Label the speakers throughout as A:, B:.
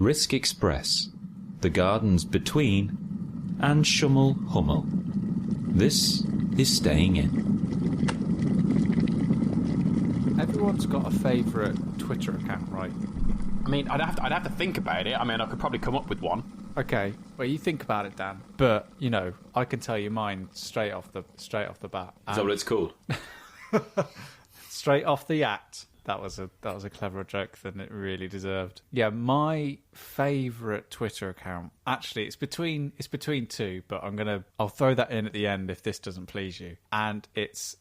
A: Risk Express, The Gardens Between, and Schummel Hummel. This is Staying In.
B: Everyone's got a favourite Twitter account, right?
C: I mean, I'd have to think about it. I mean, I could probably come up with one.
B: Okay, well, you think about it, Dan. But I can tell you mine straight off the bat.
A: Is that what it's called?
B: Straight off the act. That was a cleverer joke than it really deserved. Yeah, my favourite Twitter account. Actually, it's between two, but I'll throw that in at the end if this doesn't please you. And it's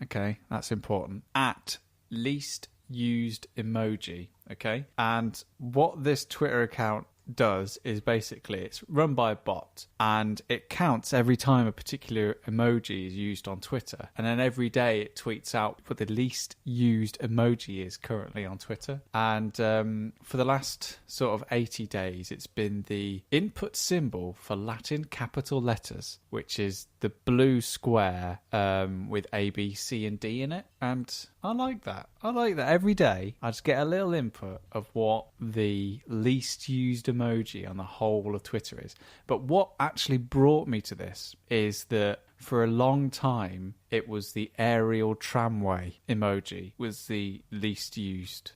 B: okay, that's important. At least used emoji. Okay, and what this Twitter account does is basically it's run by a bot and it counts every time a particular emoji is used on Twitter, and then every day it tweets out what the least used emoji is currently on Twitter. And for the last sort of 80 days it's been the input symbol for Latin capital letters, which is the blue square with A, B, C and D in it. And I like that every day I just get a little input of what the least used emoji on the whole of Twitter is. But what actually brought me to this is that for a long time it was the aerial tramway emoji was the least used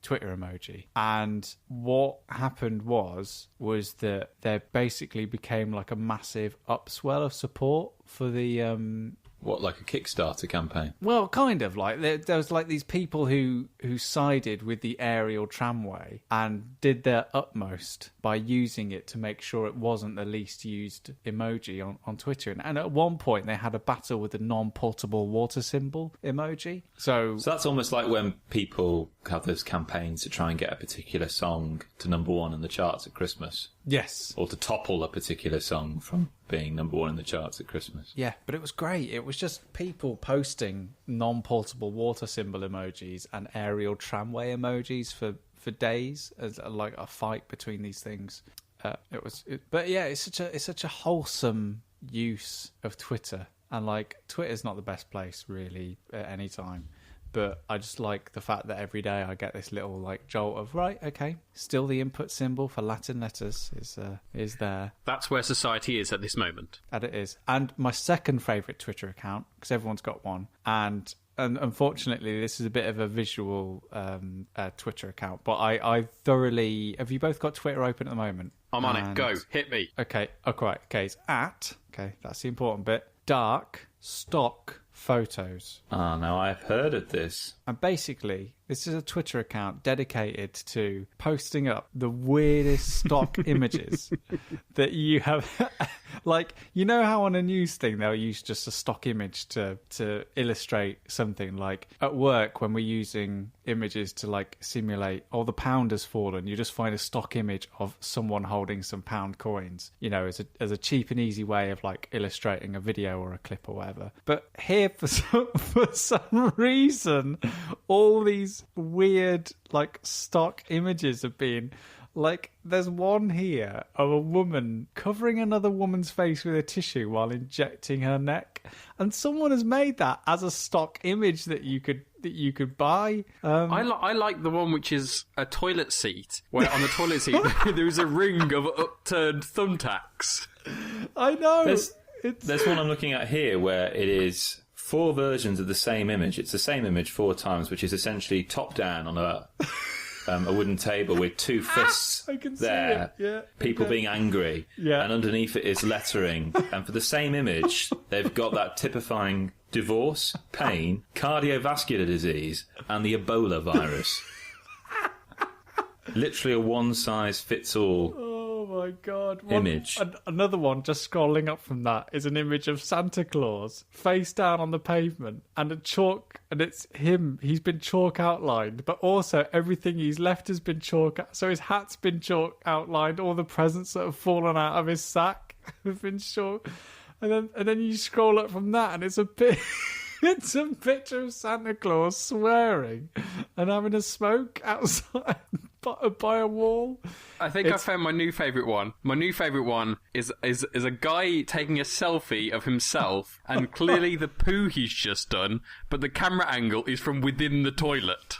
B: Twitter emoji. And what happened was that there basically became like a massive upswell of support for the
A: What, like a Kickstarter campaign?
B: Well, kind of like there was like these people who sided with the aerial tramway and did their utmost by using it to make sure it wasn't the least used emoji on Twitter. And at one point they had a battle with the non-portable water symbol emoji. So
A: that's almost like when people have those campaigns to try and get a particular song to number one in the charts at Christmas.
B: Yes.
A: Or to topple a particular song from being number one in the charts at Christmas.
B: Yeah, but it was great. It was just people posting non-portable water symbol emojis and aerial tramway emojis for days as like a fight between these things. But yeah, it's such a wholesome use of Twitter, and like Twitter's not the best place really at any time. But I just like the fact that every day I get this little like jolt of, right, okay, still the input symbol for Latin letters is there.
C: That's where society is at this moment.
B: And it is. And my second favourite Twitter account, because everyone's got one, and unfortunately this is a bit of a visual Twitter account, but I thoroughly... Have you both got Twitter open at the moment?
C: I'm on it. Go. Hit me.
B: Okay. Okay. It's that's the important bit. Dark stock photos.
A: Now I've heard of this.
B: And basically, this is a Twitter account dedicated to posting up the weirdest stock images that you have. Like, you know how on a news thing they'll use just a stock image to illustrate something? Like at work when we're using images to like simulate, the pound has fallen, you just find a stock image of someone holding some pound coins, as a cheap and easy way of like illustrating a video or a clip or whatever. But here for some reason all these weird like stock images have been like, there's one here of a woman covering another woman's face with a tissue while injecting her neck, and someone has made that as a stock image that you could buy.
C: I like the one which is a toilet seat, where on the toilet seat there is a ring of upturned thumbtacks.
B: I know.
A: There's one I'm looking at here where it is 4 versions of the same image. It's the same image 4 times, which is essentially top down on a wooden table with 2 fists there,
B: yeah.
A: People being angry, and underneath it is lettering. And for the same image, they've got that typifying divorce, pain, cardiovascular disease, and the Ebola virus. Literally a one-size-fits-all.
B: Oh my God.
A: Image.
B: Another one, just scrolling up from that, is an image of Santa Claus face down on the pavement and it's him. He's been chalk outlined, but also everything he's left has been chalk. So his hat's been chalk outlined. All the presents that have fallen out of his sack have been chalk. And then you scroll up from that and it's a bit... It's a picture of Santa Claus swearing and having a smoke outside by a wall.
C: I think I found my new favourite one. My new favourite one is a guy taking a selfie of himself, and clearly the poo he's just done, but the camera angle is from within the toilet.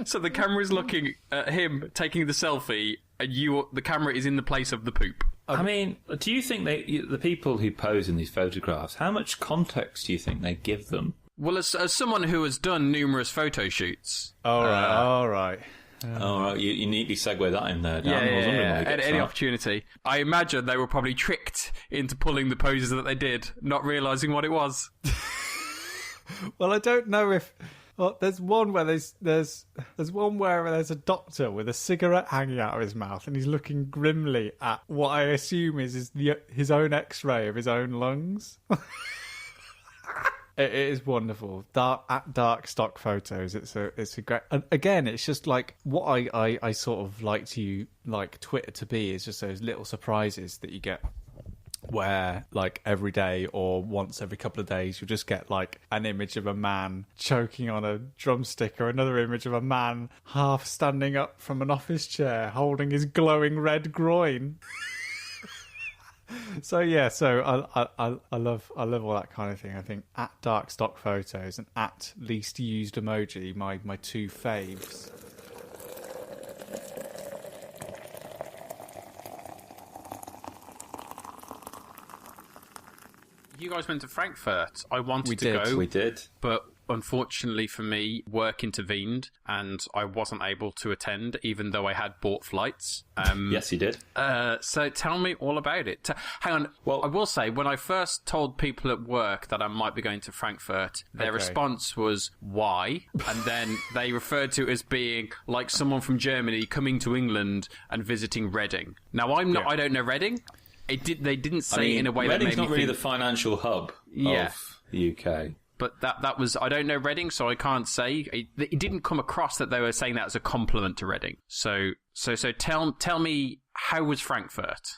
C: So the camera's looking at him taking the selfie, and the camera is in the place of the poop.
A: I mean, do you think the people who pose in these photographs, how much context do you think they give them?
C: Well, as someone who has done numerous photo shoots...
B: All right.
A: All right, you neatly segue that in there, Dan.
C: Yeah,
A: I was wondering why you get
C: any
A: that.
C: opportunity. I imagine they were probably tricked into pulling the poses that they did, not realising what it was.
B: Well, I don't know if... Well, there's one where there's one where there's a doctor with a cigarette hanging out of his mouth, and he's looking grimly at what I assume is his own X-ray of his own lungs. It is wonderful. Dark stock photos. It's a great. And again, it's just like what I sort of like Twitter to be is just those little surprises that you get, where like every day or once every couple of days you'll just get like an image of a man choking on a drumstick, or another image of a man half standing up from an office chair holding his glowing red groin. So I love all that kind of thing. I think at dark stock photos and at least used emoji, my two faves.
C: You guys went to Frankfurt. I wanted to go.
A: We did.
C: But unfortunately for me, work intervened and I wasn't able to attend, even though I had bought flights.
A: Yes, you did.
C: So tell me all about it. Hang on. Well, I will say, when I first told people at work that I might be going to Frankfurt, their response was, why? And then they referred to it as being like someone from Germany coming to England and visiting Reading. Now, I don't know Reading. They didn't say it in a way that made me think...
A: Reading's not really the financial hub of the UK.
C: But that was... I don't know Reading, so I can't say. It didn't come across that they were saying that as a compliment to Reading. So tell me, how was Frankfurt?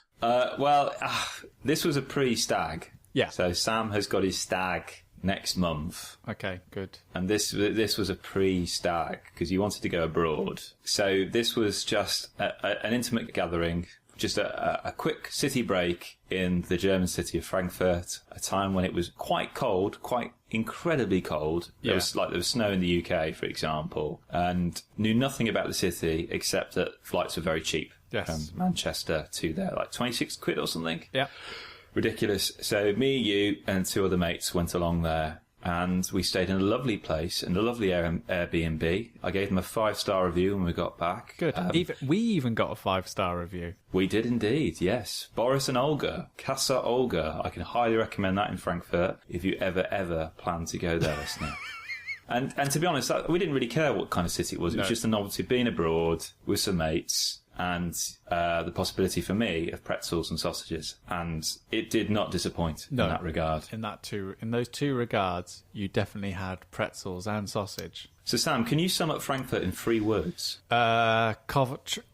A: This was a pre-stag.
B: Yeah.
A: So Sam has got his stag next month.
B: Okay, good.
A: And this was a pre-stag, because he wanted to go abroad. So this was just an intimate gathering, just a quick city break in the German city of Frankfurt, a time when it was quite cold, quite incredibly cold. There was snow in the UK, for example, and knew nothing about the city except that flights were very cheap.
B: Yes.
A: From Manchester to there, like 26 quid or something.
B: Yeah.
A: Ridiculous. So me, you, and two other mates went along there, and we stayed in a lovely place, in a lovely Airbnb. I gave them a 5-star review when we got back.
B: Good. We even got a 5-star review.
A: We did indeed, yes. Boris and Olga. Casa Olga. I can highly recommend that in Frankfurt if you ever plan to go there, listener. And to be honest, we didn't really care what kind of city it was. It was just a novelty of being abroad with some mates, and the possibility for me of pretzels and sausages, and it did not disappoint in that regard.
B: In those two regards, you definitely had pretzels and sausage.
A: So Sam, can you sum up Frankfurt in 3 words?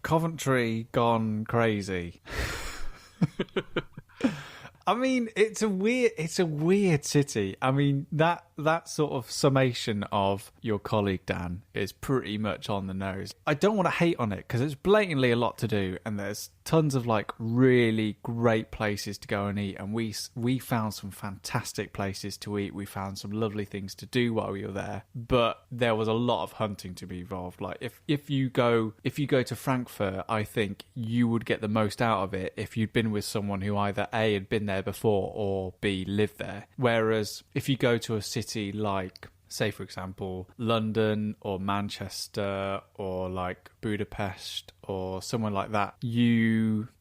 B: Coventry Gone Crazy. I mean, it's a weird city. I mean, that sort of summation of your colleague Dan is pretty much on the nose. I don't want to hate on it because it's blatantly a lot to do, and there's tons of like really great places to go and eat, and we found some fantastic places to eat. We found some lovely things to do while we were there, but there was a lot of hunting to be involved. Like if you go to Frankfurt, I think you would get the most out of it if you'd been with someone who either A, had been there before, or B, lived there. Whereas if you go to a city like, say for example, London or Manchester or like Budapest or someone like that,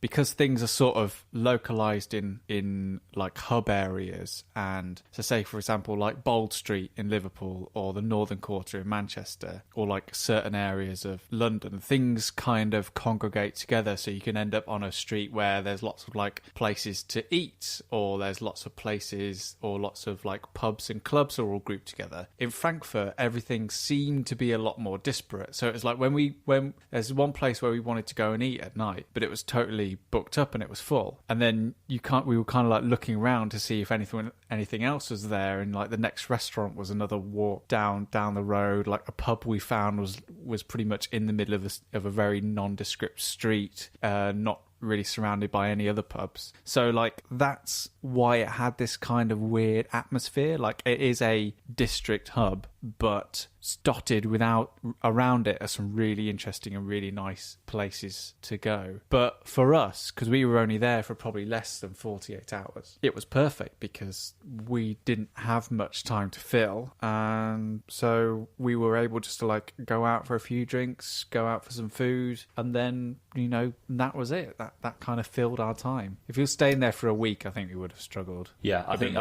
B: because things are sort of localized in like hub areas, and so say for example like Bold Street in Liverpool or the Northern Quarter in Manchester or like certain areas of London, things kind of congregate together, so you can end up on a street where there's lots of like places to eat, or there's lots of places or lots of like pubs and clubs are all grouped together. In Frankfurt, everything seemed to be a lot more disparate. So it was like when there's one place where we wanted to go and eat at night, but it was totally booked up and it was full. And then we were kind of like looking around to see if anything else was there. And like the next restaurant was another walk down the road. Like a pub we found was pretty much in the middle of a very nondescript street, not really surrounded by any other pubs. So like that's why it had this kind of weird atmosphere. Like it is a district hub, but dotted around it are some really interesting and really nice places to go. But for us, because we were only there for probably less than 48 hours, it was perfect because we didn't have much time to fill, and so we were able just to like go out for a few drinks, go out for some food, and then that was it. That kind of filled our time. If you were staying there for a week, I think we would have struggled.
A: Yeah, I think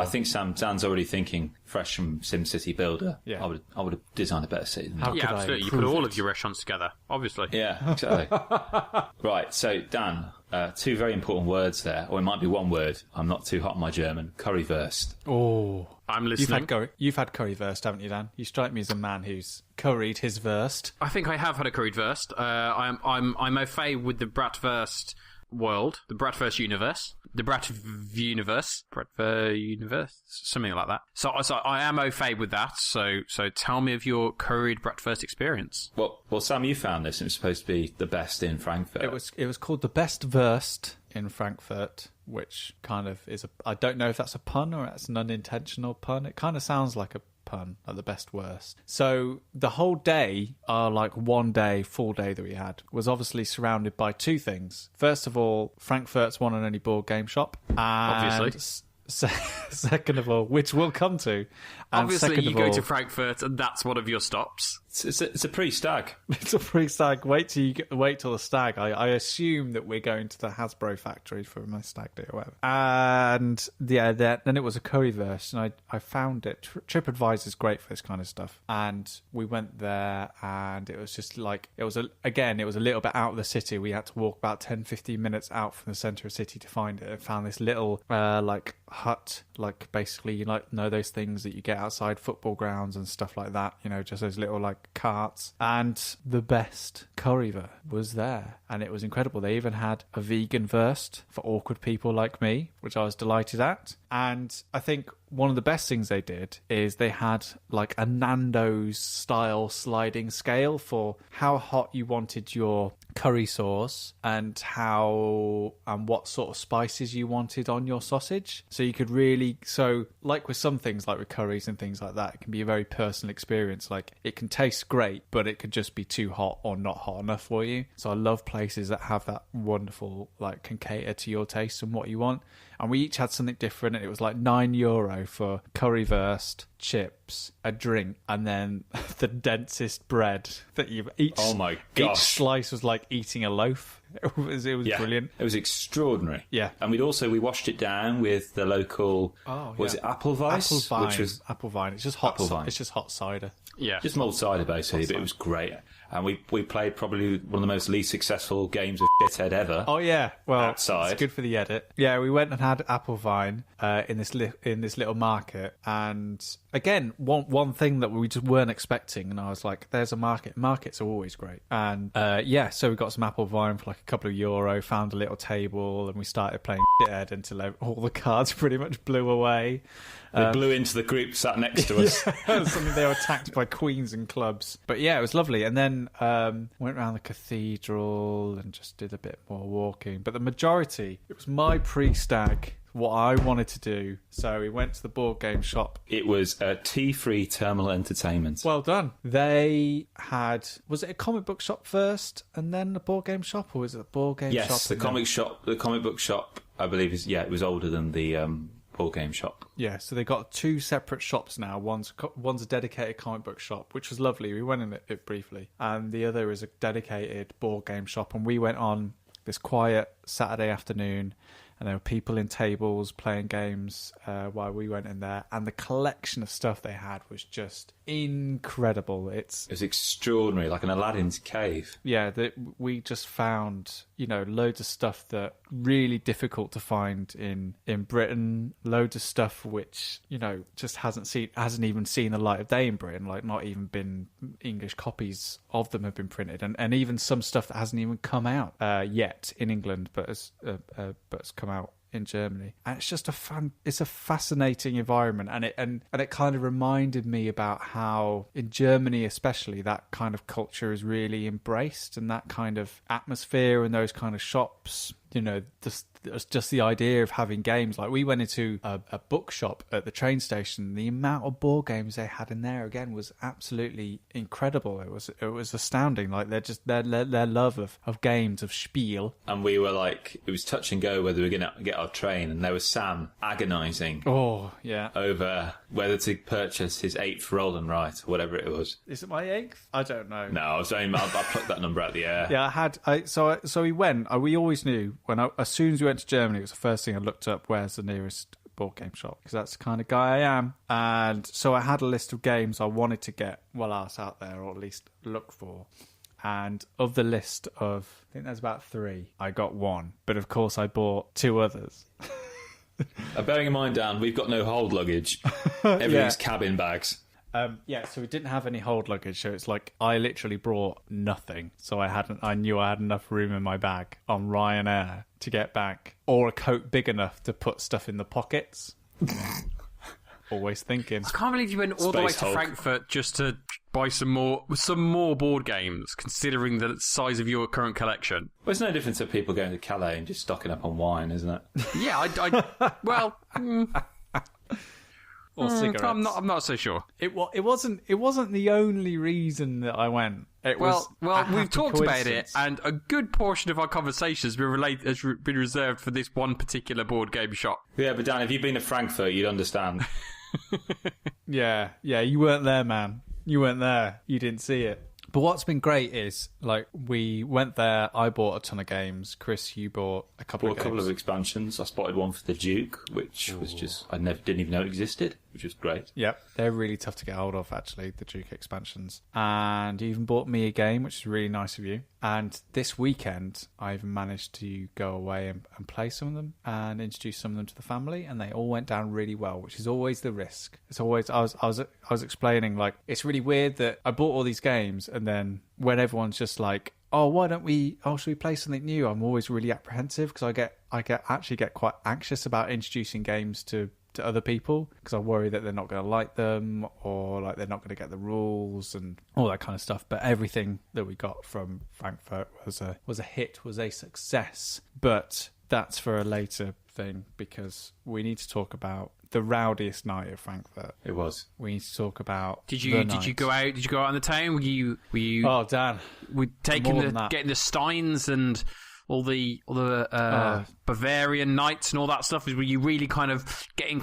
A: Dan's already thinking fresh from SimCity Builder.
B: Yeah.
A: I would have designed a better city than that.
C: Yeah, absolutely. You put all of your restaurants together, obviously.
A: Yeah, exactly. Right, so Dan, two very important words there, or it might be one word. I'm not too hot on my German. Currywurst.
B: Oh,
C: I'm listening.
B: You've had currywurst, haven't you, Dan? You strike me as a man who's curried his wurst.
C: I think I have had a curried wurst. I'm au fait with the bratwurst world, the bratwurst universe, the bratwurst universe, something like that. So I am au fait with that. So tell me of your curried bratwurst experience.
A: Well, Sam, you found this, and it was supposed to be the best in Frankfurt.
B: It was called the best wurst in Frankfurt, which kind of is I don't know if that's a pun or that's an unintentional pun. It kind of sounds like a pun at the best worst. So the whole day, full day that we had, was obviously surrounded by two things. First of all, Frankfurt's one and only board game shop. And
C: obviously.
B: Second of all, which we'll come to. And
C: obviously, you go to Frankfurt, and that's one of your stops.
A: It's a pre-stag.
B: It's a pre-stag. Wait till the stag. I assume that we're going to the Hasbro factory for my stag do or whatever. And yeah, then it was a currywurst, and I found it. TripAdvisor's great for this kind of stuff. And we went there, and it was just like it was a little bit out of the city. We had to walk about 10-15 minutes out from the centre of the city to find it. I found this little hut, basically those things that you get outside football grounds and stuff like that, just those little carts. And the best currywurst was there, and it was incredible. They even had a vegan wurst for awkward people like me, which I was delighted at. And I think one of the best things they did is they had a Nando's style sliding scale for how hot you wanted your curry sauce and what sort of spices you wanted on your sausage. So you could really, with some things, like with curries and things like that, it can be a very personal experience. It can taste great, but it could just be too hot or not hot enough for you. So I love places that have that wonderful, can cater to your taste and what you want. And we each had something different, and it was €9 for currywurst, chips, a drink, and then the densest bread that you've each.
A: Oh my gosh!
B: Each slice was like eating a loaf. It was brilliant.
A: It was extraordinary.
B: Yeah,
A: and we washed it down with the local. Was it Appelweiss?
B: Appelwein. It's just hot. It's just hot cider.
C: Yeah,
A: just mulled cider basically, but it was great. And we played probably one of the most least successful games of shithead ever.
B: Oh yeah, well,
A: outside.
B: It's good for the edit. Yeah, we went and had Appelwein in this little market, and again, one thing that we just weren't expecting, and I was like, "There's a market. Markets are always great." And so we got some Appelwein for a couple of euro. Found a little table, and we started playing shithead until all the cards pretty much blew away.
A: They blew into the group sat next to us.
B: Something they were attacked by queens and clubs. But yeah, it was lovely. And then went around the cathedral and just did a bit more walking. But the majority, it was my pre-stag, what I wanted to do. So we went to the board game shop.
A: It was a tea-free terminal entertainment.
B: Well done. They had... Was it a comic book shop first and then the board game shop? Or was it a board game shop?
A: Yes, the comic book shop, I believe, it was older than the... board game shop.
B: Yeah, so they got two separate shops now. One's a dedicated comic book shop, which was lovely. We went in it briefly. And the other is a dedicated board game shop. And we went on this quiet Saturday afternoon, and there were people in tables playing games while we went in there. And the collection of stuff they had was just incredible. It
A: was extraordinary, like an Aladdin's cave.
B: Yeah, we just found, loads of stuff that really difficult to find in Britain. Loads of stuff which, just hasn't even seen the light of day in Britain. Not even been English copies of them have been printed, and even some stuff that hasn't even come out yet in England, but has come out in Germany. And it's just it's a fascinating environment, and it kind of reminded me about how in Germany especially that kind of culture is really embraced, and that kind of atmosphere and those kind of shops, just the idea of having games. Like we went into a bookshop at the train station. The amount of board games they had in there again was absolutely incredible. It was astounding. Like their love of games, of spiel.
A: And we were like, it was touch and go whether we were going to get our train. And there was Sam agonising.
B: Oh yeah.
A: Over whether to purchase his 8th roll and write, or whatever it was.
B: Is it my 8th? I don't know.
A: No, I plucked that number out of the air.
B: Yeah, so we went. We always knew as soon as we went to Germany, it was the first thing I looked up. Where's the nearest board game shop? Because that's the kind of guy I am. And so I had a list of games I wanted to get while I was out there, or at least look for. And of the list of, I think there's about 3, I got 1. But of course, I bought 2 others.
A: Bearing in mind, Dan, we've got no hold luggage. Everything's cabin bags.
B: So we didn't have any hold luggage, so it's like I literally brought nothing. So I knew I had enough room in my bag on Ryanair to get back, or a coat big enough to put stuff in the pockets. Always thinking.
C: I can't believe you went all the way to Frankfurt just to buy some more board games, considering the size of your current collection.
A: Well, it's no different to people going to Calais and just stocking up on wine, isn't it?
C: Yeah, well.
B: Or cigarettes.
C: I'm not so sure.
B: It wasn't the only reason that I went.
C: Well, we've talked about it, and a good portion of our conversation has been reserved for this one particular board game shop.
A: Yeah, but Dan, if you'd been to Frankfurt, you'd understand.
B: Yeah, you weren't there, man. You weren't there. You didn't see it. But what's been great is, like, we went there, I bought a ton of games. Chris, you bought a couple of games.
A: A couple of expansions. I spotted one for the Duke, which was just, didn't even know it existed, which was great.
B: Yep, they're really tough to get hold of, actually, the Duke expansions. And you even bought me a game, which is really nice of you. And this weekend, I even managed to go away and play some of them and introduce some of them to the family, and they all went down really well, which is always the risk. It's always, I was explaining, like, it's really weird that I bought all these games, and then when everyone's just like, should we play something new? I'm always really apprehensive because I get quite anxious about introducing games to other people because I worry that they're not going to like them, or like they're not going to get the rules and all that kind of stuff. But everything that we got from Frankfurt was a hit, was a success. But that's for a later thing, because we need to talk about the rowdiest night at Frankfurt.
A: It was.
B: We need to talk about.
C: Did you go out? Did you go out on the town? Were you?
B: Oh, Dan,
C: we're getting the Steins and all the Bavarian nights and all that stuff. Were you really kind of getting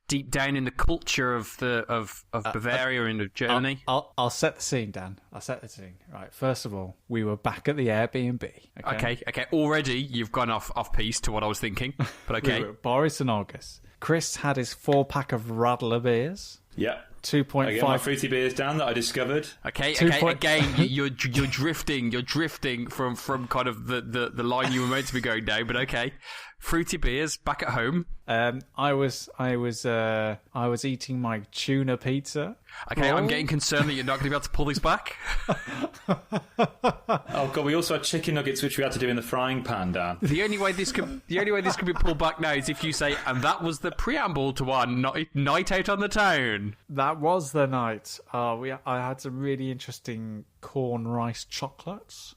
C: deep down in the culture of Bavaria and of Germany?
B: I'll set the scene, Dan. I'll set the scene. Right. First of all, we were back at the Airbnb.
C: Okay. Already you've gone off piece to what I was thinking. But okay.
B: We were at Boris and August. Chris had his 4-pack of Radler beers.
A: Yeah.
B: 2.5.
A: I get my fruity beers down that I discovered.
C: Okay. Again, you're drifting. You're drifting from kind of the line you were meant to be going down. But okay, fruity beers back at home.
B: I was eating my tuna pizza.
C: Okay, I'm getting concerned that you're not going to be able to pull this back.
A: Oh god, we also had chicken nuggets which we had to do in the frying pan, Dan.
C: The only way this can be pulled back now is if you say, and that was the preamble to our night out on the town.
B: That was the night. I had some really interesting corn rice chocolates.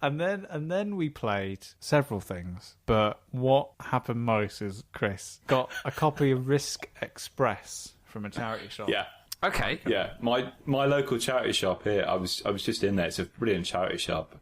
B: And then we played several things. But what happened most is Chris got a copy of Risk Express from a charity shop.
A: Yeah.
C: Okay.
A: Yeah. My local charity shop here, I was just in there. It's a brilliant charity shop.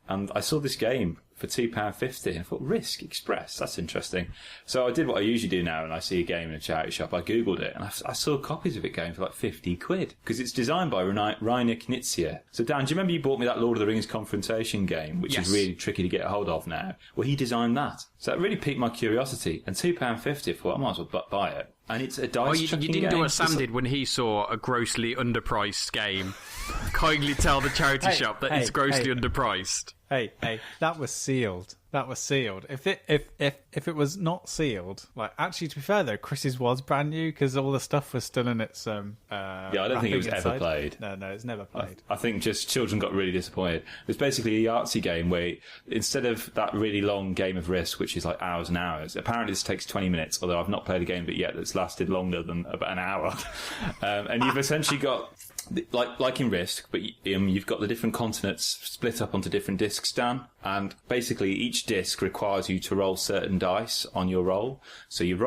A: And I saw this game for £2.50 and I thought, Risk Express, that's interesting. So I did what I usually do now when I see a game in a charity shop. I googled it and I saw copies of it going for like £50 because it's designed by Reiner Knizia. So Dan, do you remember you bought me that Lord of the Rings confrontation game, which is really tricky to get a hold of now? Well, he designed that. So that really piqued my curiosity. And £2.50, I thought, I might as well buy it. And it's a dice chucking game. You didn't
C: do what Sam did when he saw a grossly underpriced game. Kindly tell the charity shop that it's grossly underpriced.
B: Hey, that was sealed. That was sealed. If it was not sealed, like, actually, to be fair though, Chris's was brand new because all the stuff was still in its
A: I don't think it was ever played.
B: No, it's never played.
A: I think just children got really disappointed. It's basically a Yahtzee game where instead of that really long game of Risk, which is like hours and hours, apparently this takes 20 minutes, although I've not played a game of it yet that's lasted longer than about an hour. And you've essentially got like in Risk, but you've got the different continents split up onto different discs, Dan, and basically each disc requires you to roll certain dice on your roll. So you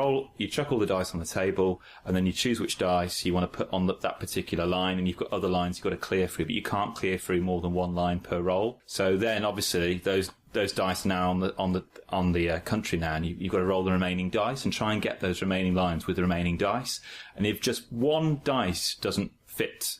A: chuck all the dice on the table, and then you choose which dice you want to put on that particular line, and you've got other lines you've got to clear through, but you can't clear through more than one line per roll. So then, obviously, those dice now on the country now, and you've got to roll the remaining dice and try and get those remaining lines with the remaining dice. And if just one dice doesn't fit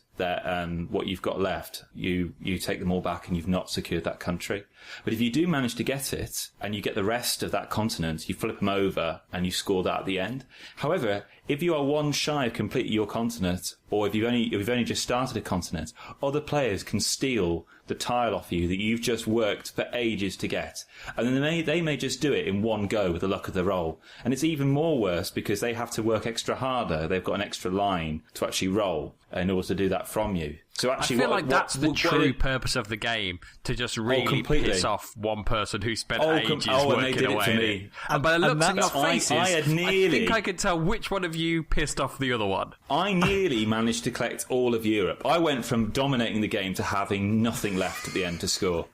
A: what you've got left, you take them all back and you've not secured that country. But if you do manage to get it and you get the rest of that continent, you flip them over and you score that at the end. However, if you are one shy of completing your continent, or if you've only just started a continent, other players can steal the tile off you that you've just worked for ages to get, and then they may just do it in one go with the luck of the roll. And it's even more worse because they have to work extra harder. They've got an extra line to actually roll in order to do that from you. So actually,
C: I feel like that's the true purpose of the game, to just really piss off one person who spent ages working away at it. And by the looks in your faces, I think I could tell which one of you pissed off the other one.
A: I nearly managed to collect all of Europe. I went from dominating the game to having nothing left at the end to score.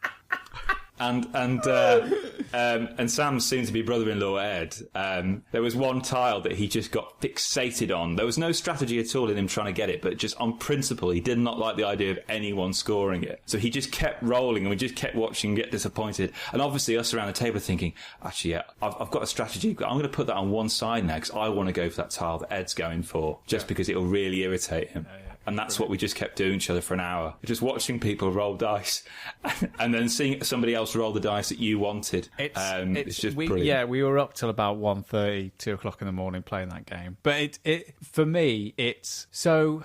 A: And Sam's soon-to-be brother-in-law Ed, there was one tile that he just got fixated on. There was no strategy at all in him trying to get it, but just on principle, he did not like the idea of anyone scoring it. So he just kept rolling, and we just kept watching and get disappointed. And obviously us around the table thinking, actually, yeah, I've got a strategy. I'm going to put that on one side now because I want to go for that tile that Ed's going for, just because it'll really irritate him. And that's what we just kept doing each other for an hour. Just watching people roll dice and then seeing somebody else roll the dice that you wanted. It's just brilliant.
B: Yeah, we were up till about 1:30, 2 o'clock in the morning playing that game. But it for me, it's... So,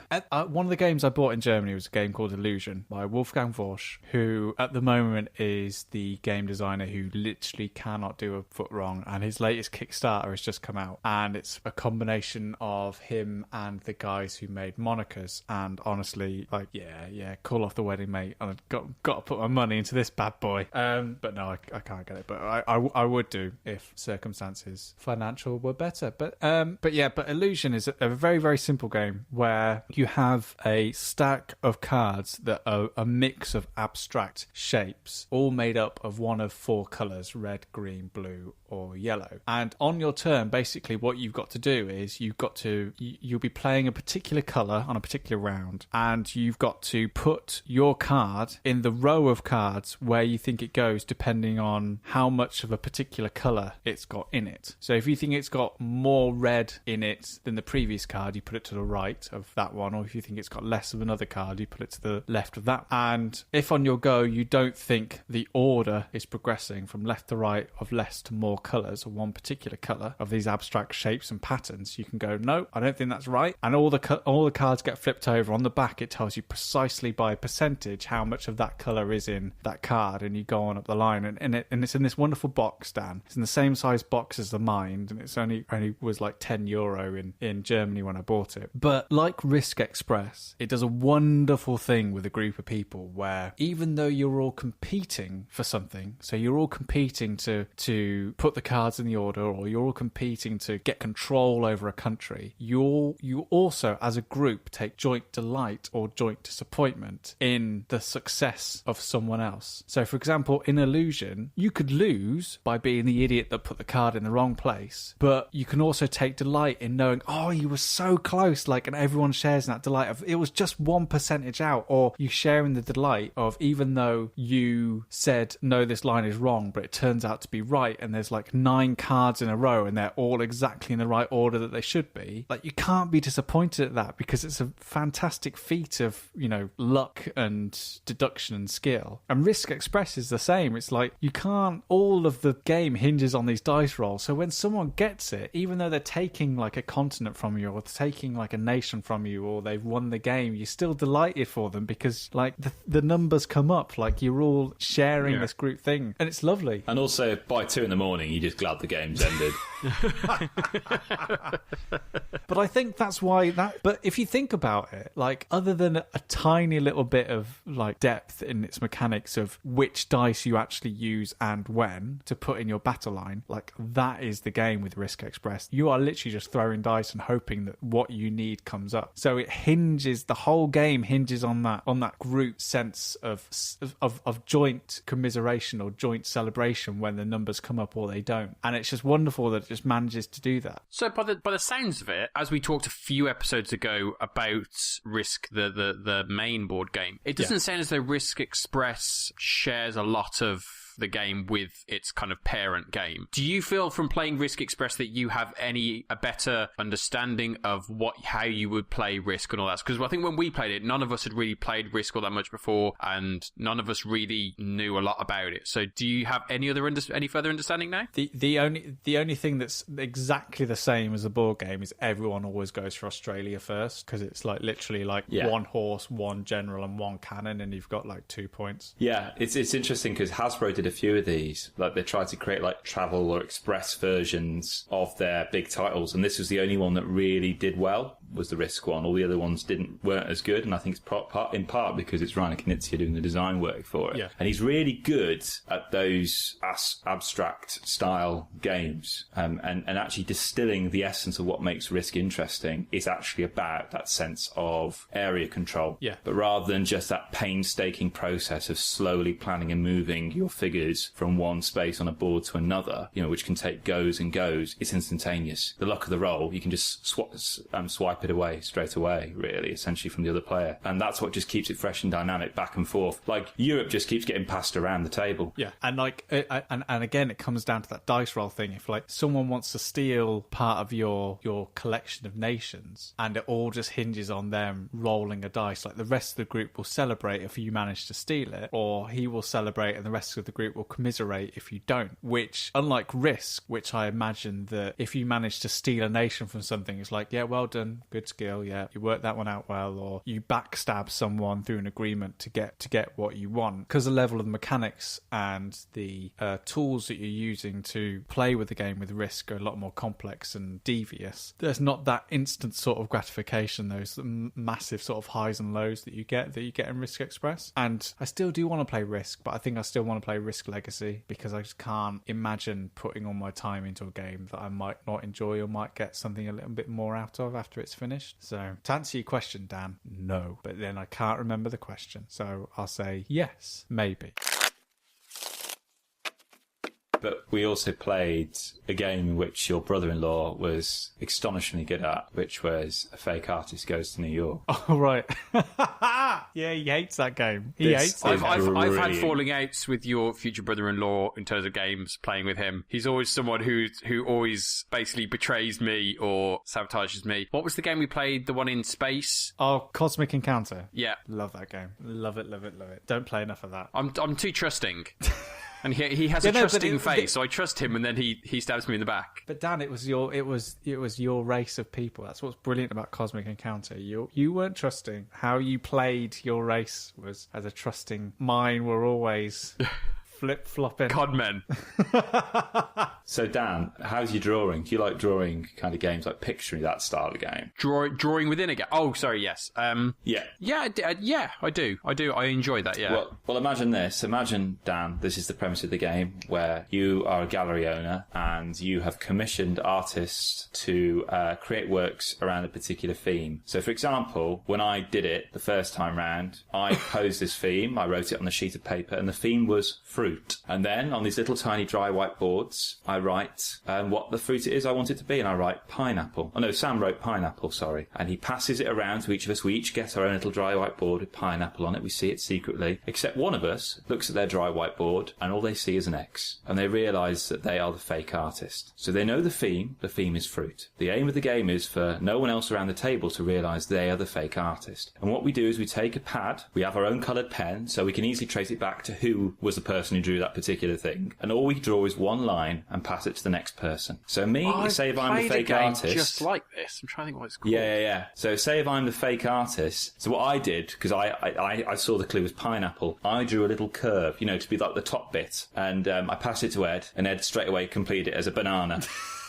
B: one of the games I bought in Germany was a game called Illusion by Wolfgang Vorsch, who at the moment is the game designer who literally cannot do a foot wrong. And his latest Kickstarter has just come out. And it's a combination of him and the guys who made Monikers. And honestly, like, yeah, call off the wedding, mate. I've got to put my money into this bad boy. But no, I can't get it. But I would do if circumstances financial were better. But Illusion is a very, very simple game where you have a stack of cards that are a mix of abstract shapes, all made up of one of 4 colours: red, green, blue, or yellow. And on your turn, basically what you've got to do is you'll be playing a particular colour on a particular round, and you've got to put your card in the row of cards where you think it goes, depending on how much of a particular colour it's got in it. So if you think it's got more red in it than the previous card, you put it to the right of that one, or if you think it's got less of another card, you put it to the left of that. And if on your go you don't think the order is progressing from left to right of less to more colours, or one particular colour of these abstract shapes and patterns, you can go, no, I don't think that's right. And all the cards get flipped over. On the back, it tells you precisely by percentage how much of that colour is in that card, and you go on up the line. And it's in this wonderful box, Dan. It's in the same size box as the Mind, and it's only was like €10 in Germany when I bought it. But like Risk Express, it does a wonderful thing with a group of people where even though you're all competing for something, so you're all competing to put the cards in the order, or you're all competing to get control over a country, you also as a group take joint delight or joint disappointment in the success of someone else. So for example, in Illusion, you could lose by being the idiot that put the card in the wrong place, but you can also take delight in knowing, oh, you were so close, like, and everyone shares in that delight of it was just 1% out. Or you share in the delight of, even though you said no, this line is wrong, but it turns out to be right, and there's like 9 cards in a row and they're all exactly in the right order that they should be. Like, you can't be disappointed at that because it's a fantastic feat of, luck and deduction and skill. And Risk Express is the same. It's like, you can't, all of the game hinges on these dice rolls. So when someone gets it, even though they're taking like a continent from you, or taking like a nation from you, or they've won the game, you're still delighted for them because like the numbers come up, like you're all sharing this group thing, and it's lovely.
A: And also by 2 a.m, you're just glad the game's ended.
B: But I think that's why but if you think about it, like, other than a tiny little bit of like depth in its mechanics of which dice you actually use and when to put in your battle line, like, that is the game with Risk Express. You are literally just throwing dice and hoping that what you need comes up. So the whole game hinges on that group sense of joint commiseration or joint celebration when the numbers come up or they don't. And it's just wonderful that it just manages to do that.
C: So by the sounds of it, as we talked a few episodes ago about Risk, the main board game, it doesn't sound as though Risk Express shares a lot of the game with its kind of parent game. Do you feel from playing Risk Express that you have a better understanding of how you would play Risk and all that? Because I think when we played it, none of us had really played Risk all that much before, and none of us really knew a lot about it. So do you have any further understanding now?
B: The only thing that's exactly the same as the board game is everyone always goes for Australia first, because it's like literally like one horse, one general, and one cannon, and you've got like 2 points.
A: Yeah, it's interesting because Hasbro did a few of these. Like, they tried to create like travel or express versions of their big titles, and this was the only one that really did well, was the Risk one. All the other ones weren't as good, and I think it's in part because it's Reiner Knizia doing the design work for it.
B: Yeah.
A: And he's really good at those abstract style games, and actually distilling the essence of what makes Risk interesting is actually about that sense of area control.
B: Yeah.
A: But rather than just that painstaking process of slowly planning and moving your figures from one space on a board to another, which can take goes and goes, it's instantaneous. The luck of the roll, you can just swipe it away straight away, really, essentially from the other player. And that's what just keeps it fresh and dynamic back and forth. Like, Europe just keeps getting passed around the table.
B: Yeah, and like, and again, it comes down to that dice roll thing. If like someone wants to steal part of your collection of nations, and it all just hinges on them rolling a dice, like the rest of the group will celebrate if you manage to steal it, or he will celebrate and the rest of the group will commiserate if you don't. Which, unlike Risk, which I imagine that if you manage to steal a nation from something, it's like, yeah, well done, good skill, yeah, you worked that one out well, or you backstab someone through an agreement to get what you want. Because the level of the mechanics and the tools that you're using to play with the game with Risk are a lot more complex and devious. There's not that instant sort of gratification, those massive sort of highs and lows that you get in Risk Express. And I still do want to play Risk, but I think I still want to play Risk Legacy, because I just can't imagine putting all my time into a game that I might not enjoy or might get something a little bit more out of after it's finished. So to answer your question, Dan, no. But then I can't remember the question, so I'll say yes, maybe.
A: But we also played a game in which your brother-in-law was astonishingly good at, which was A Fake Artist Goes to New York.
B: Oh, right. Yeah, he hates that game. I've
C: had falling outs with your future brother-in-law in terms of games, playing with him. He's always someone who always basically betrays me or sabotages me. What was the game we played? The one in space?
B: Oh, Cosmic Encounter.
C: Yeah.
B: Love that game. Love it, love it, love it. Don't play enough of that.
C: I'm too trusting. And he has a trusting face, so I trust him, and then he stabs me in the back.
B: But Dan, it was your race of people. That's what's brilliant about Cosmic Encounter. You weren't trusting. How you played your race was as a trusting. Mine were always flip-flopping.
C: Codmen.
A: So Dan, how's your drawing? Do you like drawing kind of games, like picturing that style of game?
C: Drawing within a game? Oh, sorry, yes.
A: Yeah.
C: Yeah, I do. I enjoy that, yeah.
A: Well, imagine this. Imagine, Dan, this is the premise of the game, where you are a gallery owner and you have commissioned artists to create works around a particular theme. So, for example, when I did it the first time round, I posed this theme, I wrote it on a sheet of paper, and the theme was fruit. And then on these little tiny dry whiteboards, I write what the fruit it is I want it to be, and I write pineapple. Oh no, Sam wrote pineapple, sorry. And he passes it around to each of us. We each get our own little dry whiteboard with pineapple on it. We see it secretly. Except one of us looks at their dry whiteboard, and all they see is an X. And they realise that they are the fake artist. So they know the theme. The theme is fruit. The aim of the game is for no one else around the table to realise they are the fake artist. And what we do is we take a pad. We have our own coloured pen, so we can easily trace it back to who was the person who drew that particular thing. And all we draw is one line and pass it to the next person. So say if I'm the fake artist,
C: just like this. I'm trying to think what it's called.
A: Yeah. So say if I'm the fake artist. So what I did, because I saw the clue was pineapple, I drew a little curve, to be like the top bit, and I passed it to Ed, and Ed straight away completed it as a banana.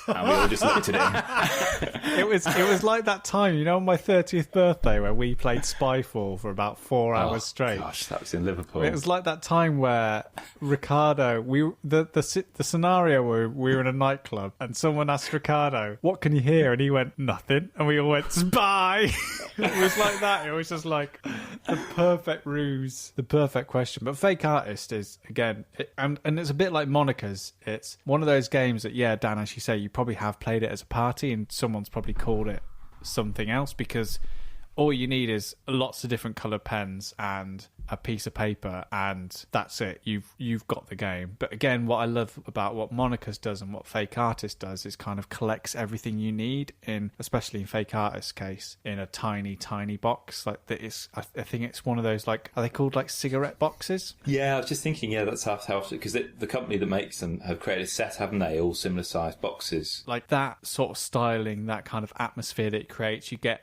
A: And we all just looked at him.
B: It was like that time, on my 30th birthday where we played Spyfall for about 4 hours straight.
A: Gosh, that was in Liverpool.
B: It was like that time where Ricardo, the scenario where we were in a nightclub and someone asked Ricardo, "What can you hear?" And he went, "Nothing." And we all went, "Spy." It was like that. It was just like the perfect ruse, the perfect question. But Fake Artist is, again, and it's a bit like Monica's. It's one of those games that, yeah, Dan, as you say, you probably have played it as a party and someone's probably called it something else, because all you need is lots of different coloured pens and a piece of paper, and that's it. You've got the game. But again, what I love about what Monica's does and what Fake Artist does is kind of collects everything you need in, especially in Fake Artist's case, in a tiny box. Like that is, I think it's one of those, like, are they called like cigarette boxes?
A: Yeah, I was just thinking, that's how, because the company that makes them have created a set, haven't they? All similar sized boxes.
B: Like that sort of styling, that kind of atmosphere that it creates. You get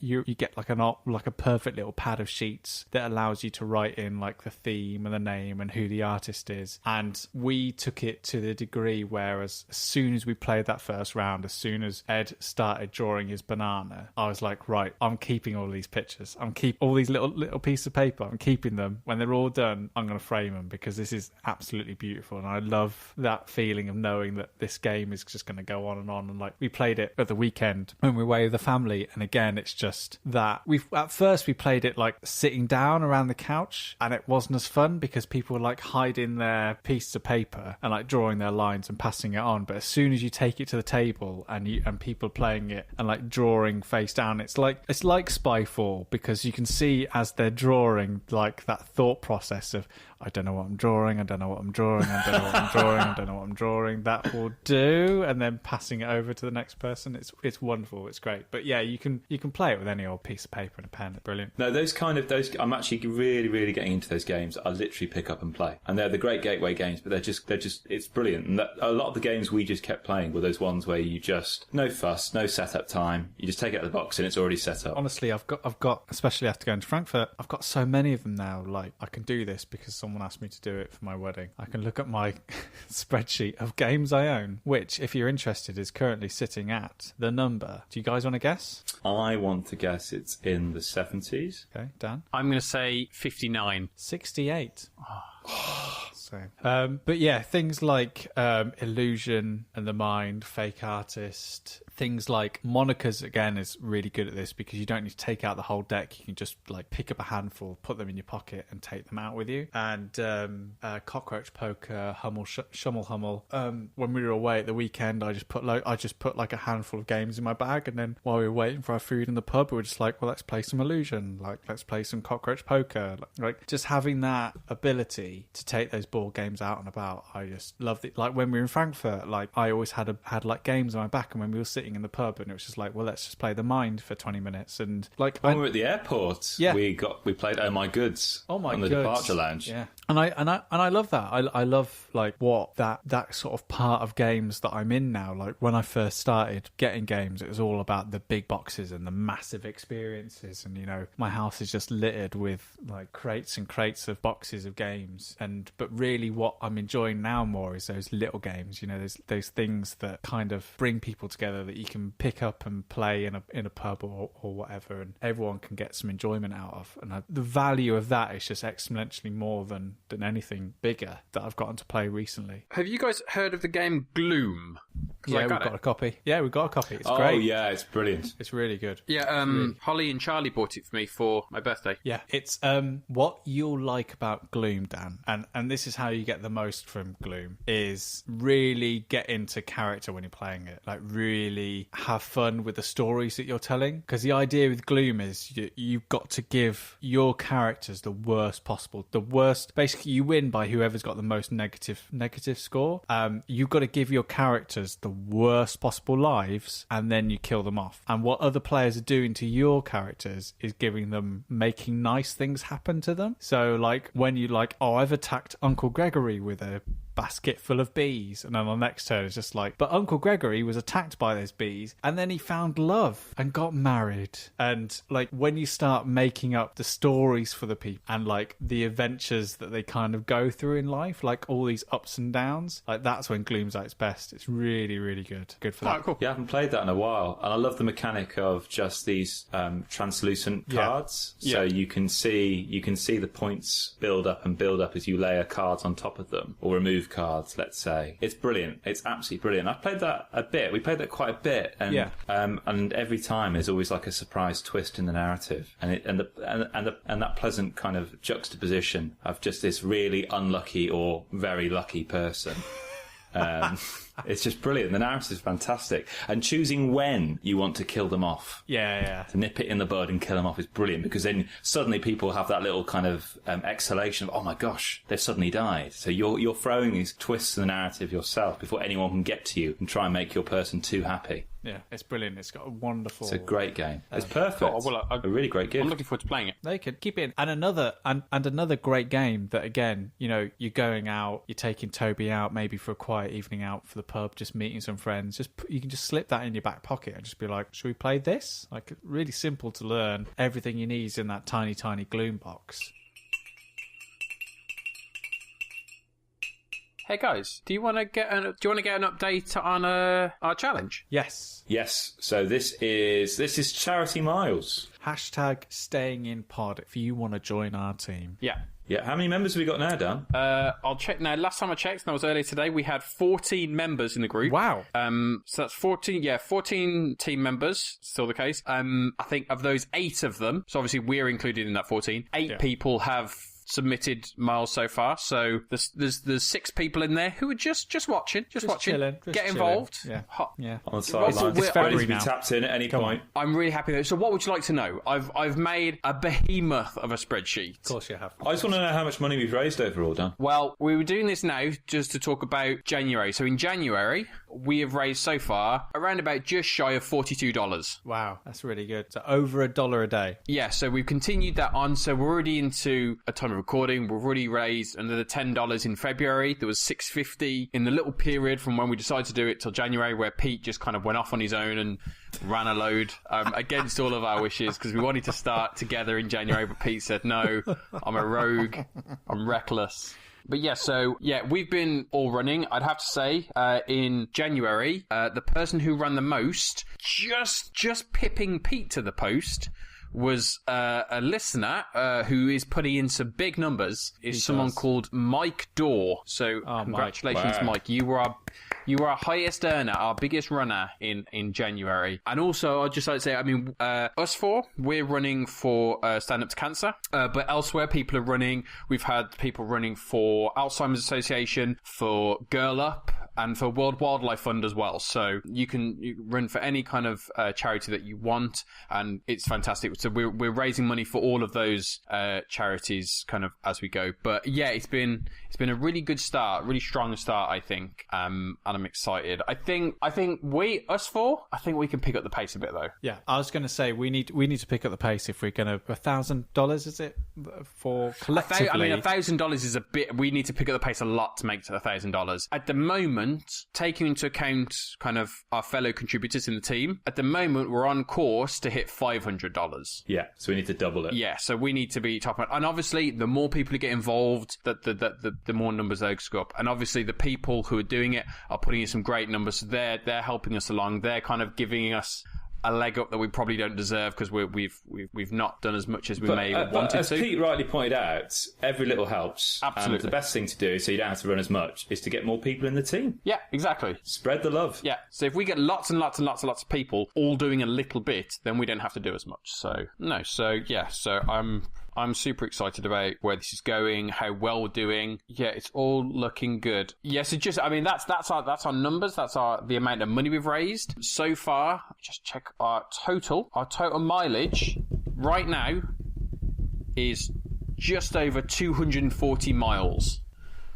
B: like a perfect little pad of sheets that allows you to write in like the theme and the name and who the artist is. And we took it to the degree where as soon as we played that first round, as soon as Ed started drawing his banana, I was like, right, I'm keeping all these pictures. I'm keep all these little pieces of paper. I'm keeping them. When they're all done, I'm going to frame them because this is absolutely beautiful. And I love that feeling of knowing that this game is just going to go on. And like, we played it at the weekend when we were away with the family. And again, it's just that at first we played it like sitting down around the couch, and it wasn't as fun because people were like hiding their pieces of paper and like drawing their lines and passing it on. But as soon as you take it to the table and people playing it and like drawing face down, it's like Spyfall, because you can see as they're drawing like that thought process of, I don't know what I'm drawing, I don't know what I'm drawing, I don't know what I'm drawing, I don't know what I'm drawing, that will do, and then passing it over to the next person. It's wonderful, it's great. But yeah, you can play it with any old piece of paper and a pen. It's brilliant.
A: No, those I'm actually really, really getting into those games. I literally pick up and play. And they're the great gateway games, but they're just it's brilliant. And a lot of the games we just kept playing were those ones where you just, no fuss, no setup time. You just take it out of the box and it's already set up.
B: Honestly, I've got, especially after going to Frankfurt, I've got so many of them now. Like, I can do this because someone asked me to do it for my wedding. I can look at my spreadsheet of games I own, which, if you're interested, is currently sitting at the number. Do you guys want to guess?
A: I want to guess it's in the 70s.
B: Okay, Dan?
C: I'm going to say 59.
B: 68. But yeah, things like Illusion and the Mind, Fake Artist, things like Monica's, again, is really good at this because you don't need to take out the whole deck. You can just like pick up a handful, put them in your pocket and take them out with you. And Cockroach Poker, Schummel Hummel. When we were away at the weekend, I just put like a handful of games in my bag, and then while we were waiting for our food in the pub, we were just like, well, let's play some Illusion, like let's play some Cockroach Poker. Like just having that ability to take those board games out and about, I just loved it. Like when we were in Frankfurt, like I always had like games on my back, and when we were sitting in the pub, and it was just like, well, let's just play the Mind for 20 minutes. And like
A: when we were at the airport,
B: yeah,
A: we played Oh My Goods on the departure lounge.
B: Yeah, and I love that. I love like what that sort of part of games that I'm in now. Like when I first started getting games, it was all about the big boxes and the massive experiences, and my house is just littered with like crates and crates of boxes of games. But really what I'm enjoying now more is those little games, those things that kind of bring people together that you can pick up and play in a pub or whatever, and everyone can get some enjoyment out of. And the value of that is just exponentially more than anything bigger that I've gotten to play recently.
C: Have you guys heard of the game Gloom?
B: Yeah, we've got a copy. Yeah, we've got a copy. It's great.
A: Oh, yeah, it's brilliant.
B: It's really good.
C: Yeah, Holly and Charlie bought it for me for my birthday.
B: Yeah, it's what you'll like about Gloom, Dan, and this is how you get the most from Gloom, is really get into character when you're playing it. Like really have fun with the stories that you're telling. Because the idea with Gloom is you've got to give your characters the worst possible. The worst, basically you win by whoever's got the most negative score. You've got to give your characters the worst possible lives, and then you kill them off. And what other players are doing to your characters is making nice things happen to them. So like when you like, oh, I've attacked Uncle Gregory with a basket full of bees, and then on the next turn it's just like, but Uncle Gregory was attacked by those bees and then he found love and got married. And like when you start making up the stories for the people and like the adventures that they kind of go through in life, like all these ups and downs, like that's when Gloom's at its best. It's really, really good. Good for that.
C: Oh, cool.
A: Yeah, I haven't played that in a while, and I love the mechanic of just these translucent cards. So you can see the points build up as you layer cards on top of them, or remove cards. Let's say it's brilliant. It's absolutely brilliant. I've played that a bit. We played that quite a bit, and and every time there's always like a surprise twist in the narrative, and that pleasant kind of juxtaposition of just this really unlucky or very lucky person. It's just brilliant. The narrative is fantastic, and choosing when you want to kill them off, to nip it in the bud and kill them off, is brilliant, because then suddenly people have that little kind of exhalation of, oh my gosh, they've suddenly died. So you're throwing these twists in the narrative yourself before anyone can get to you and try and make your person too happy.
B: Yeah, it's brilliant. It's got a wonderful...
A: It's a great game. It's perfect. A really great gift.
C: I'm looking forward to playing it.
B: They could keep it in. And another great game that, again, you know, you're going out, you're taking Toby out maybe for a quiet evening out for the pub, just meeting some friends. You can just slip that in your back pocket and just be like, should we play this? Like, really simple to learn. Everything you need is in that tiny, tiny Gloom box.
C: Hey guys, do you want to get an update on our challenge?
B: Yes.
A: So this is Charity Miles.
B: # staying in pod if you want to join our team.
C: Yeah.
A: How many members have we got now, Dan?
C: I'll check now. Last time I checked, and that was earlier today, we had 14 members in the group.
B: Wow.
C: So that's 14 team members, still the case. I think of those, 8 of them, so obviously we're included in that 14, 8 people have submitted Miles so far, so there's 6 people in there who are just watching,
B: chilling,
C: get involved.
B: Yeah.
A: On the sidelines, ready to be tapped in at any point.
C: I'm really happy though. So what would you like to know? I've made a behemoth of a spreadsheet.
B: Of course you have.
A: I just want to know how much money we've raised overall, Dan.
C: Well, we were doing this now just to talk about January. So in January, we have raised so far around about just shy of $42.
B: Wow, that's really good. So over $1 a day.
C: Yeah, so we've continued that on. So we're already into a ton of recording. We've already raised another $10 in February. There was $6.50 in the little period from when we decided to do it till January, where Pete just kind of went off on his own and ran a load against all of our wishes, because we wanted to start together in January, but Pete said, no, I'm a rogue, I'm reckless. But we've been all running. I'd have to say, in January, the person who ran the most, just pipping Pete to the post, was a listener who is putting in some big numbers. Is someone called Mike Dorr. So congratulations, Mike. You were our highest earner, our biggest runner in January. And also, I'd just like to say, I mean, us 4, we're running for Stand Up to Cancer. But elsewhere, people are running. We've had people running for Alzheimer's Association, for Girl Up, and for World Wildlife Fund as well. So you can run for any kind of charity that you want, and it's fantastic. So we're raising money for all of those charities kind of as we go. But yeah, it's been a really good start, really strong start, I think. And I'm excited. I think us 4, I think we can pick up the pace a bit though.
B: Yeah, I was going to say we need to pick up the pace if we're going to $1,000. Is it for collectively?
C: I mean, $1,000 is a bit. We need to pick up the pace a lot to make it to $1,000 at the moment. Taking into account kind of our fellow contributors in the team, at the moment we're on course to hit $500.
A: Yeah, so we need to double it.
C: Yeah, so we need to be top. And obviously, the more people who get involved, the more numbers those go up. And obviously, the people who are doing it are putting in some great numbers. So they're helping us along. They're kind of giving us a leg up that we probably don't deserve, because we've not done as much as we may have wanted to.
A: As Pete rightly pointed out, every little helps.
C: Absolutely.
A: And the best thing to do, so you don't have to run as much, is to get more people in the team.
C: Yeah, exactly.
A: Spread the love.
C: Yeah. So if we get lots and lots and lots and lots of people all doing a little bit, then we don't have to do as much. So no. So yeah. So I'm super excited about where this is going, how well we're doing. Yeah, it's all looking good. Yeah, so that's our numbers. That's the amount of money we've raised so far. Just check our total. Our total mileage right now is just over 240 miles.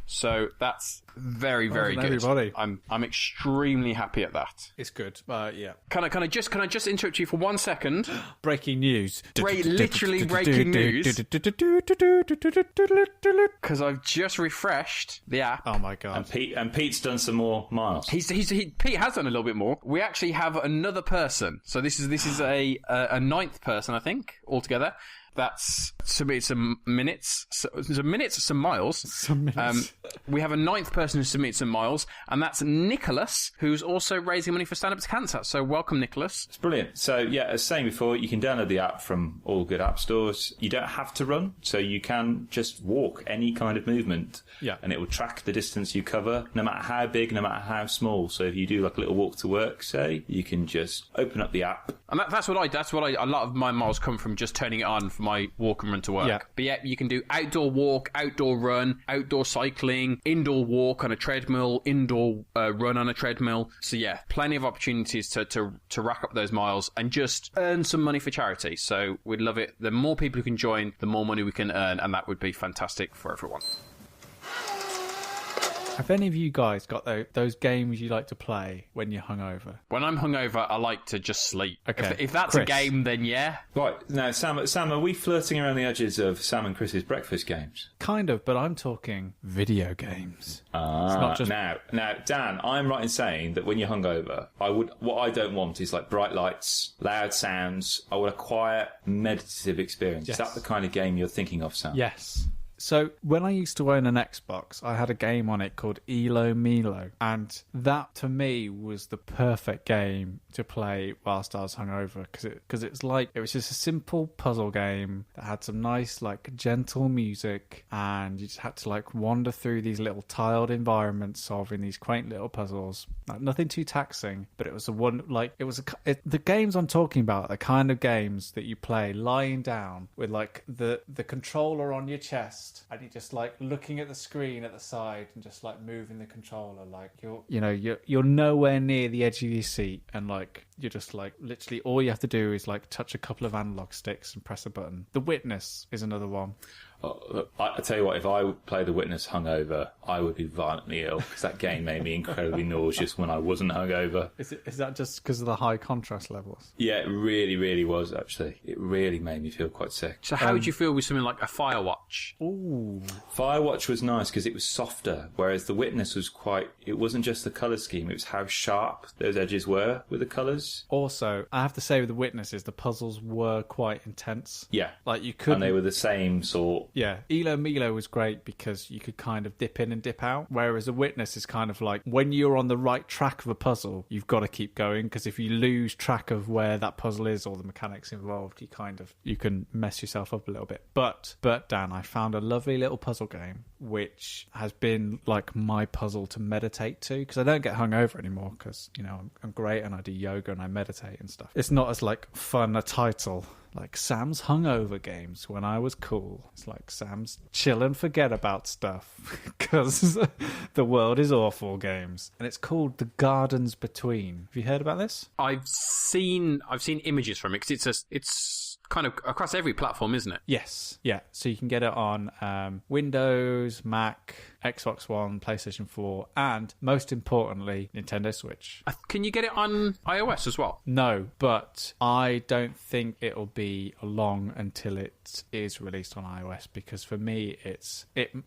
C: So that's very, very good.
B: Everybody.
C: I'm extremely happy at that.
B: It's good. Yeah.
C: Can I just interrupt you for 1 second?
B: Breaking news.
C: Literally breaking news. Because I've just refreshed the app.
B: Oh my god.
A: And Pete's done some more miles.
C: Pete has done a little bit more. We actually have another person. So this is a 9th person, I think, altogether. That's submitted some minutes. Some minutes, some miles.
B: Some minutes.
C: We have a 9th person who submitted some miles, and that's Nicholas, who's also raising money for Stand Up to Cancer. So welcome, Nicholas.
A: It's brilliant. So, yeah, as saying before, you can download the app from all good app stores. You don't have to run, so you can just walk any kind of movement.
B: Yeah.
A: And it will track the distance you cover, no matter how big, no matter how small. So if you do like a little walk to work, say, you can just open up the app.
C: And that's what I a lot of my miles come from just turning it on for my walk and run to work.
B: Yeah.
C: But yeah, you can do outdoor walk, outdoor run, outdoor cycling, indoor walk on a treadmill, indoor run on a treadmill. So yeah, plenty of opportunities to rack up those miles and just earn some money for charity. So we'd love it. The more people who can join, the more money we can earn, and that would be fantastic for everyone.
B: Have any of you guys got those games you like to play when you're hungover?
C: When I'm hungover, I like to just sleep.
B: Okay.
C: If that's
B: Chris.
C: a game, then yeah.
A: Right, now, Sam, are we flirting around the edges of Sam and Chris's breakfast games?
B: Kind of, but I'm talking video games. It's not just...
A: Now, Dan, I'm right in saying that when you're hungover, what I don't want is like bright lights, loud sounds. I want a quiet, meditative experience.
B: Yes.
A: Is that the kind of game you're thinking of, Sam?
B: Yes. So when I used to own an Xbox, I had a game on it called Elo Milo, and that to me was the perfect game to play whilst I was hungover, because it was just a simple puzzle game that had some nice like gentle music, and you just had to like wander through these little tiled environments solving these quaint little puzzles. Like, nothing too taxing, but it was the games I'm talking about are the kind of games that you play lying down with like the controller on your chest, and you're just like looking at the screen at the side and just like moving the controller, like you're nowhere near the edge of your seat, and like you're just like literally all you have to do is like touch a couple of analog sticks and press a button. The Witness is another one.
A: I tell you what, if I played The Witness hungover, I would be violently ill, because that game made me incredibly nauseous when I wasn't hungover.
B: Is that just because of the high contrast levels?
A: Yeah, it really, really was, actually. It really made me feel quite sick.
C: So how would you feel with something like a Firewatch?
B: Ooh.
A: Firewatch was nice because it was softer, whereas The Witness was it wasn't just the colour scheme, it was how sharp those edges were with the colours.
B: Also, I have to say with The Witnesses, the puzzles were quite intense.
A: Yeah.
B: Like you could...
A: And they were the same sort.
B: Yeah. Elo Milo was great because you could kind of dip in and dip out, whereas a Witness is kind of like when you're on the right track of a puzzle, you've got to keep going, because if you lose track of where that puzzle is or the mechanics involved, you can mess yourself up a little bit. But Dan, I found a lovely little puzzle game which has been like my puzzle to meditate to, because I don't get hungover anymore because, I'm great and I do yoga and I meditate and stuff. It's not as like fun a title like Sam's hungover games when I was cool. It's like Sam's chill and forget about stuff because the world is awful games. And it's called The Gardens Between. Have you heard about this?
C: I've seen images from it, because it's kind of across every platform, isn't it?
B: Yes. Yeah. So you can get it on Windows, Mac, Xbox One, PlayStation 4, and most importantly, Nintendo Switch.
C: Can you get it on iOS as well?
B: No, but I don't think it'll be long until it is released on iOS, because for me,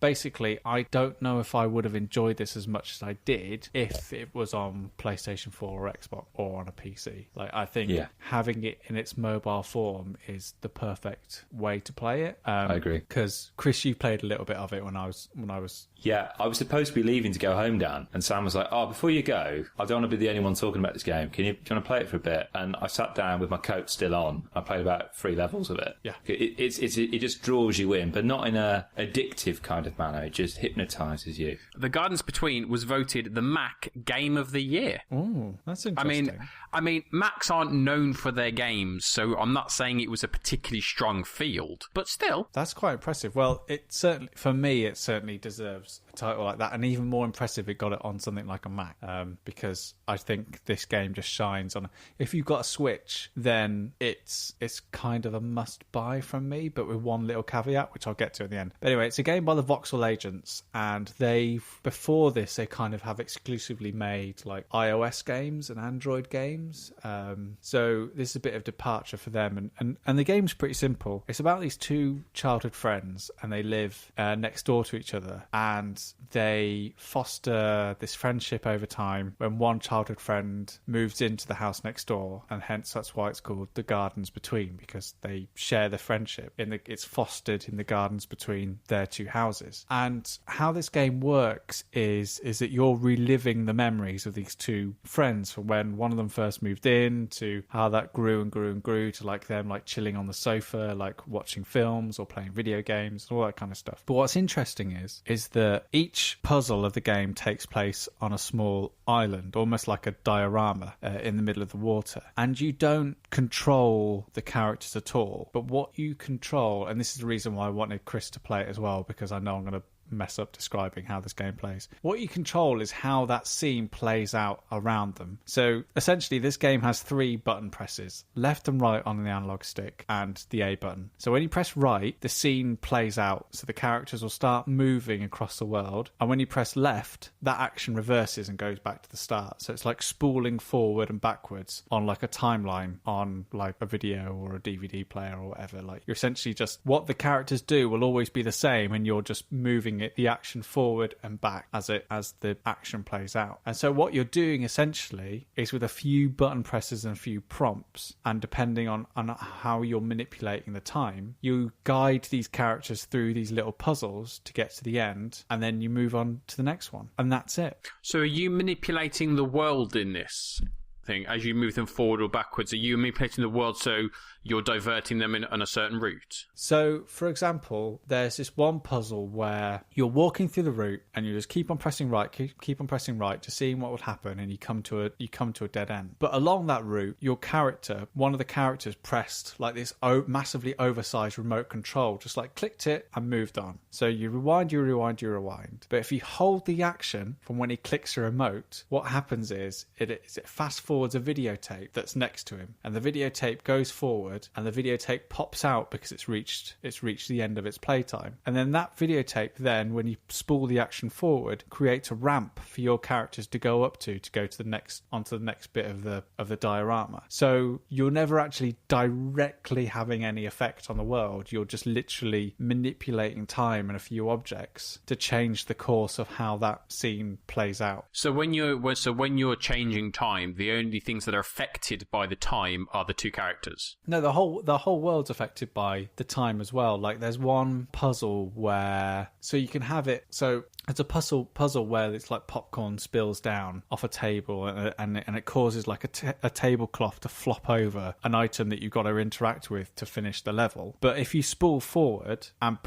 B: basically, I don't know if I would have enjoyed this as much as I did if it was on PlayStation 4 or Xbox or on a PC. Like, I think having it in its mobile form is the perfect way to play it.
A: I agree.
B: Because Chris, you played a little bit of it when I was.
A: Yeah, I was supposed to be leaving to go home, Dan, and Sam was like, before you go, I don't want to be the only one talking about this game. Do you want to play it for a bit? And I sat down with my coat still on. I played about 3 levels of it.
B: Yeah.
A: It just draws you in, but not in a addictive kind of manner. It just hypnotises you.
C: The Gardens Between was voted the Mac Game of the Year.
B: Oh, that's interesting.
C: I mean, Macs aren't known for their games, so I'm not saying it was a particularly strong field, but still.
B: That's quite impressive. Well, for me, it certainly deserves a title like that, and even more impressive, it got it on something like a Mac, because I think this game just shines on. If you've got a Switch, then it's kind of a must-buy from me, but with one little caveat, which I'll get to at the end. But anyway, it's a game by the Voxel Agents, and before this, they kind of have exclusively made like iOS games and Android games. So this is a bit of departure for them, and the game's pretty simple. It's about these 2 childhood friends, and they live next door to each other, and they foster this friendship over time when one childhood friend moves into the house next door, and hence that's why it's called The Gardens Between, because they share the friendship. It's fostered in the gardens between their two houses. And how this game works is that you're reliving the memories of these two friends from when one of them first moved in, to how that grew and grew and grew, to like them like chilling on the sofa, like watching films or playing video games, all that kind of stuff. But what's interesting is that each puzzle of the game takes place on a small island, almost like a diorama in the middle of the water. And you don't control the characters at all. But what you control, and this is the reason why I wanted Chris to play it as well, because I know I'm going to mess up describing how this game plays. What you control is how that scene plays out around them. So essentially this game has 3 button presses, left and right on the analog stick and the A button. So when you press right, the scene plays out, so the characters will start moving across the world, and when you press left, that action reverses and goes back to the start. So it's like spooling forward and backwards on like a timeline on like a video or a DVD player or whatever. Like you're essentially just, what the characters do will always be the same, and you're just moving the action forward and back as the action plays out. And so what you're doing essentially is, with a few button presses and a few prompts, and depending on how you're manipulating the time, you guide these characters through these little puzzles to get to the end, and then you move on to the next one, and that's it.
C: So are you manipulating the world in this thing as you move them forward or backwards? Are you manipulating the world so you're diverting them on a certain route?
B: So, for example, there's this one puzzle where you're walking through the route and you just keep on pressing right, keep on pressing right, just seeing what would happen, and you come to a dead end. But along that route, your character, one of the characters, pressed like this massively oversized remote control, just like clicked it and moved on. So you rewind, you rewind, you rewind. But if you hold the action from when he clicks the remote, what happens is it fast forwards a videotape that's next to him, and the videotape goes forward, and the videotape pops out because it's reached the end of its playtime. And then that videotape, then when you spool the action forward, creates a ramp for your characters to go up to go to the next, onto the next bit of the diorama. So you're never actually directly having any effect on the world. You're just literally manipulating time and a few objects to change the course of how that scene plays out.
C: So when you're changing time, the only things that are affected by the time are the two characters?
B: No, the whole world's affected by the time as well. Like there's one puzzle where, so you can have it, so it's a puzzle where it's like popcorn spills down off a table, and it causes like a tablecloth to flop over an item that you've got to interact with to finish the level. But if you spool forward and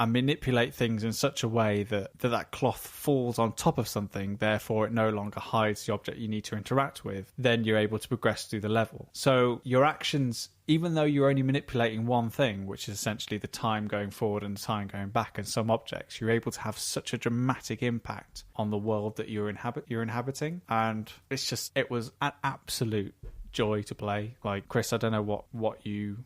B: manipulate things in such a way that cloth falls on top of something, therefore it no longer hides the object you need to interact with, then you're able to progress through the level. So your actions, even though you're only manipulating one thing, which is essentially the time going forward and the time going back and some objects, you're able to have such a dramatic impact on the world that you're inhabiting. And it was an absolute joy to play. Like, Chris, I don't know what you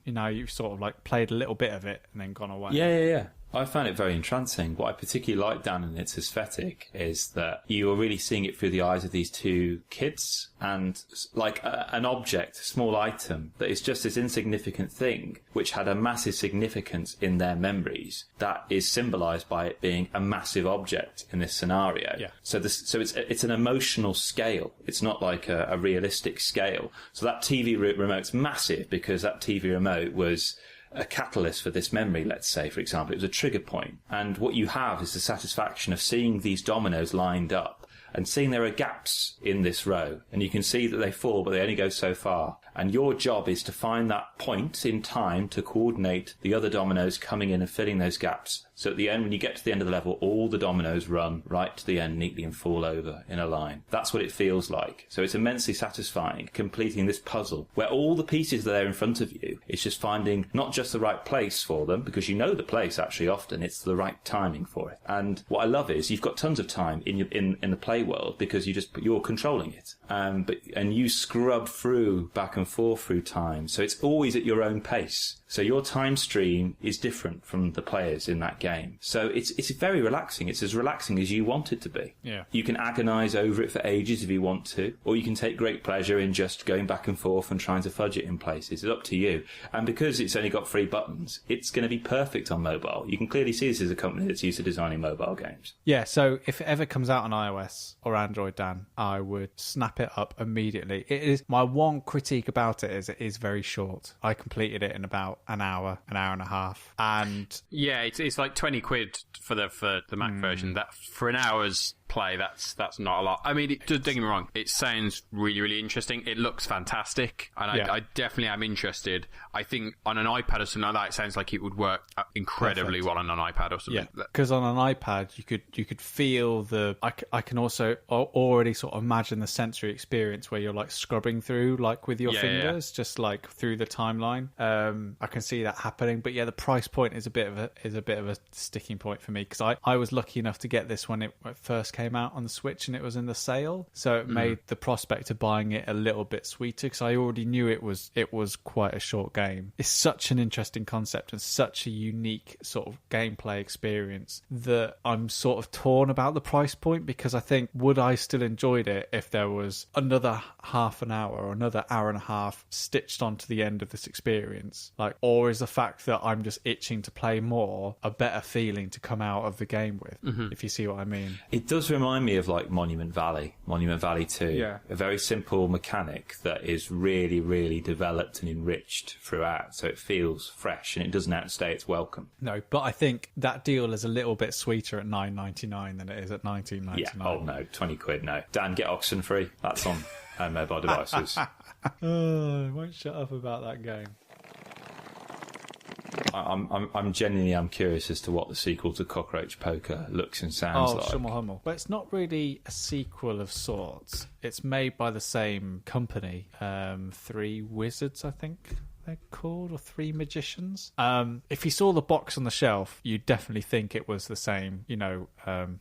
B: sort of like played a little bit of it and then gone away.
A: Yeah. I found it very entrancing. What I particularly like, Dan, in its aesthetic is that you are really seeing it through the eyes of these two kids, and like an object, a small item that is just this insignificant thing which had a massive significance in their memories, that is symbolised by it being a massive object in this scenario.
B: Yeah.
A: So it's an emotional scale. It's not like a realistic scale. So that TV remote's massive because that TV remote was a catalyst for this memory, let's say, for example. It was a trigger point. And what you have is the satisfaction of seeing these dominoes lined up and seeing there are gaps in this row. And you can see that they fall, but they only go so far. And your job is to find that point in time to coordinate the other dominoes coming in and filling those gaps. So at the end, when you get to the end of the level, all the dominoes run right to the end neatly and fall over in a line. That's what it feels like. So it's immensely satisfying completing this puzzle where all the pieces are there in front of you. It's just finding not just the right place for them, because you know the place actually often, it's the right timing for it. And what I love is you've got tons of time in the play world because you're controlling it. And you scrub through back and forth through time. So it's always at your own pace. So your time stream is different from the players in that game. So it's very relaxing. It's as relaxing as you want it to be.
B: Yeah.
A: You can agonise over it for ages if you want to, or you can take great pleasure in just going back and forth and trying to fudge it in places. It's up to you. And because it's only got 3 buttons, it's going to be perfect on mobile. You can clearly see this is a company that's used to designing mobile games.
B: Yeah, so if it ever comes out on iOS or Android, Dan, I would snap it up immediately. It is my one critique about it is very short. I completed it in about an hour and a half. And
C: yeah, it's like 20 quid for the Mac version. That for an hour's play, that's not a lot. I mean, just don't get me wrong, it sounds really, really interesting. It looks fantastic, and I definitely am interested. I think on an iPad or something like that, it sounds like it would work incredibly well on an iPad or something.
B: Yeah, because on an iPad, you could feel the. I can also already sort of imagine the sensory experience where you're like scrubbing through, like with your fingers, just like through the timeline. I can see that happening, but yeah, the price point is a bit of a sticking point for me, because I was lucky enough to get this when it first came out on the Switch and it was in the sale, so it made the prospect of buying it a little bit sweeter, because I already knew it was quite a short game. It's such an interesting concept and such a unique sort of gameplay experience that I'm sort of torn about the price point, because I think, would I still enjoyed it if there was another half an hour or another hour and a half stitched onto the end of this experience, like, or is the fact that I'm just itching to play more a better feeling to come out of the game with, if you see what I mean.
A: It does remind me of like Monument Valley 2.
B: Yeah.
A: A very simple mechanic that is really, really developed and enriched throughout, so it feels fresh and it doesn't outstay its welcome.
B: No, but I think that deal is a little bit sweeter at $9.99 than it is at $19.99.
A: Yeah, oh no, 20 quid, no. Dan, get Oxenfree. That's on mobile devices.
B: I won't shut up about that game.
A: I'm genuinely curious as to what the sequel to Cockroach Poker looks and sounds like.
B: Schummel Hummel. But it's not really a sequel of sorts. It's made by the same company, 3 Wizards, I think they're called, or 3 Magicians. If you saw the box on the shelf, you'd definitely think it was the same,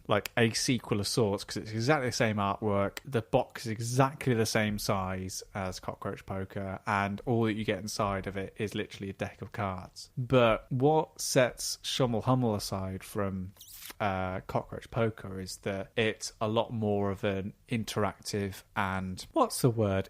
B: like a sequel of sorts, because it's exactly the same artwork. The box is exactly the same size as Cockroach Poker, and all that you get inside of it is literally a deck of cards. But what sets Schummel Hummel aside from Cockroach Poker is that it's a lot more of an interactive and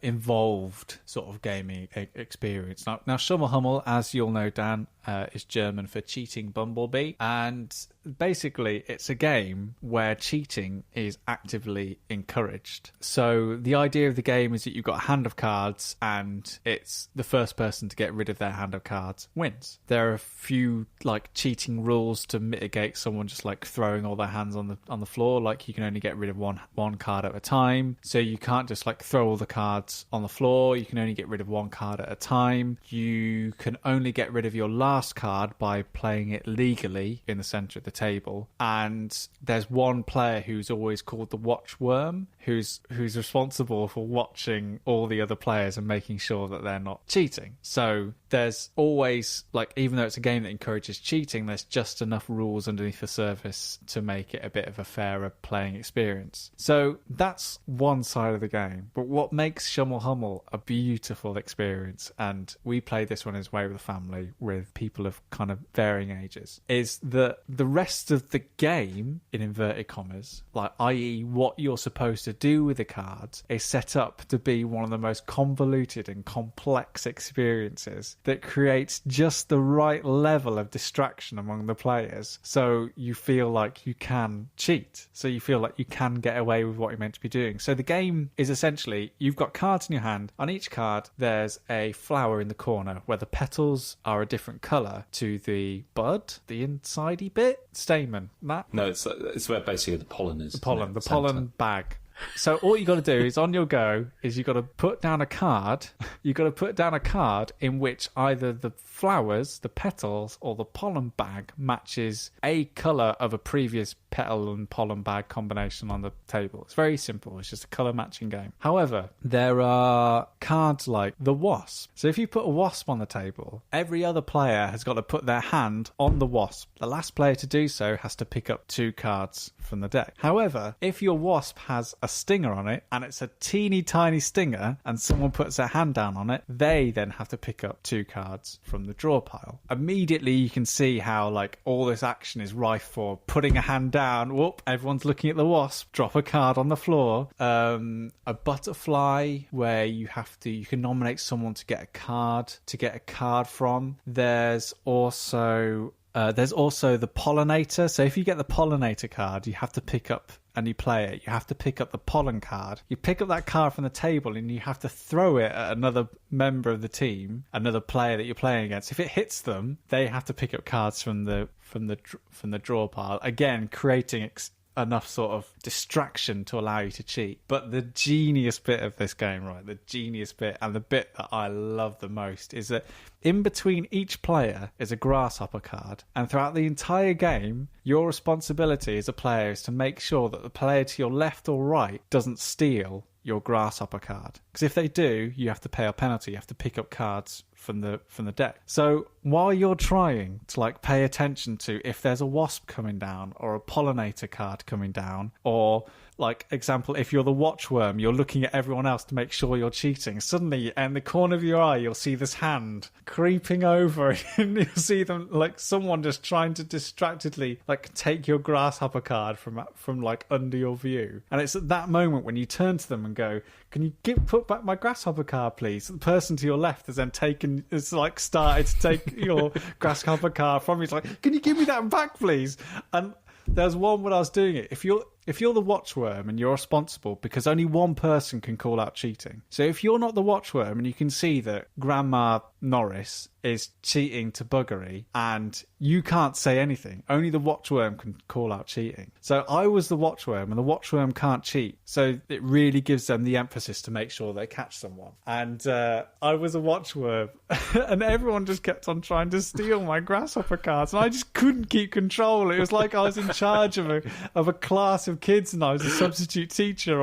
B: involved sort of gaming experience. Now Schummel Hummel, as you'll know, Dan, is German for cheating bumblebee, and basically it's a game where cheating is actively encouraged. So the idea of the game is that you've got a hand of cards, and it's the first person to get rid of their hand of cards wins. There are a few like cheating rules to mitigate someone just like throwing all their hands on the floor. Like, you can only get rid of one card at a time, so you can't just like throw all the cards on the floor. You can only get rid of 1 card at a time. You can only get rid of your last card by playing it legally in the center of the table, and there's one player who's always called the watch worm, who's responsible for watching all the other players and making sure that they're not cheating. So there's always, like, even though it's a game that encourages cheating, there's just enough rules underneath the surface to make it a bit of a fairer playing experience. So that's one side of the game. But what makes Schummel Hummel a beautiful experience, and we played this one as way with the family with people of kind of varying ages, is that the rest of the game, in inverted commas, like, i.e. what you're supposed to do with the cards, is set up to be one of the most convoluted and complex experiences that creates just the right level of distraction among the players, so you feel like you can cheat, so you feel like you can get away with what you're meant to be doing. So the game is essentially, you've got cards in your hand. On each card there's a flower in the corner where the petals are a different colour to the bud, the insidey bit, stamen. That?
A: No, it's where basically the pollen is.
B: The pollen bag. So all you got to do is, on your go, is you got to put down a card. You got to put down a card in which either the flowers, the petals, or the pollen bag matches a colour of a previous petal and pollen bag combination on the table. It's very simple. It's just a colour matching game. However, there are cards like the wasp. So if you put a wasp on the table, every other player has got to put their hand on the wasp. The last player to do so has to pick up 2 cards from the deck. However, if your wasp has a stinger on it, and it's a teeny tiny stinger, and someone puts their hand down on it, they then have to pick up 2 cards from the draw pile. Immediately you can see how like all this action is rife for putting a hand down, whoop, everyone's looking at the wasp, drop a card on the floor. A butterfly where you can nominate someone to get a card from. There's also the pollinator. So if you get the pollinator card, you have to pick up, and you play it, you have to pick up the pollen card. You pick up that card from the table and you have to throw it at another member of the team, another player that you're playing against. If it hits them, they have to pick up cards from the draw pile. Again, creating enough sort of distraction to allow you to cheat. But the genius bit of this game, right, the genius bit, and the bit that I love the most, is that in between each player is a grasshopper card, and throughout the entire game, your responsibility as a player is to make sure that the player to your left or right doesn't steal your grasshopper card. Because if they do, you have to pay a penalty. You have to pick up cards from the deck. So while you're trying to like pay attention to if there's a wasp coming down or a pollinator card coming down, or like example, if you're the watchworm, you're looking at everyone else to make sure you're cheating. Suddenly, in the corner of your eye, you'll see this hand creeping over, and you'll see them like someone just trying to distractedly like take your grasshopper card from like under your view. And it's at that moment when you turn to them and go, "Can you put back my grasshopper card, please?" The person to your left has then started to take your grasshopper card from you. It's like, "Can you give me that back, please?" And there's one when I was doing it. If you're the watchworm and you're responsible, because only one person can call out cheating. So if you're not the watchworm and you can see that Grandma Norris is cheating to buggery and you can't say anything, only the watchworm can call out cheating. So I was the watchworm, and the watchworm can't cheat. So it really gives them the emphasis to make sure they catch someone. And I was a watchworm and everyone just kept on trying to steal my grasshopper cards, and I just couldn't keep control. It was like I was in charge of a class of kids and I was a substitute teacher.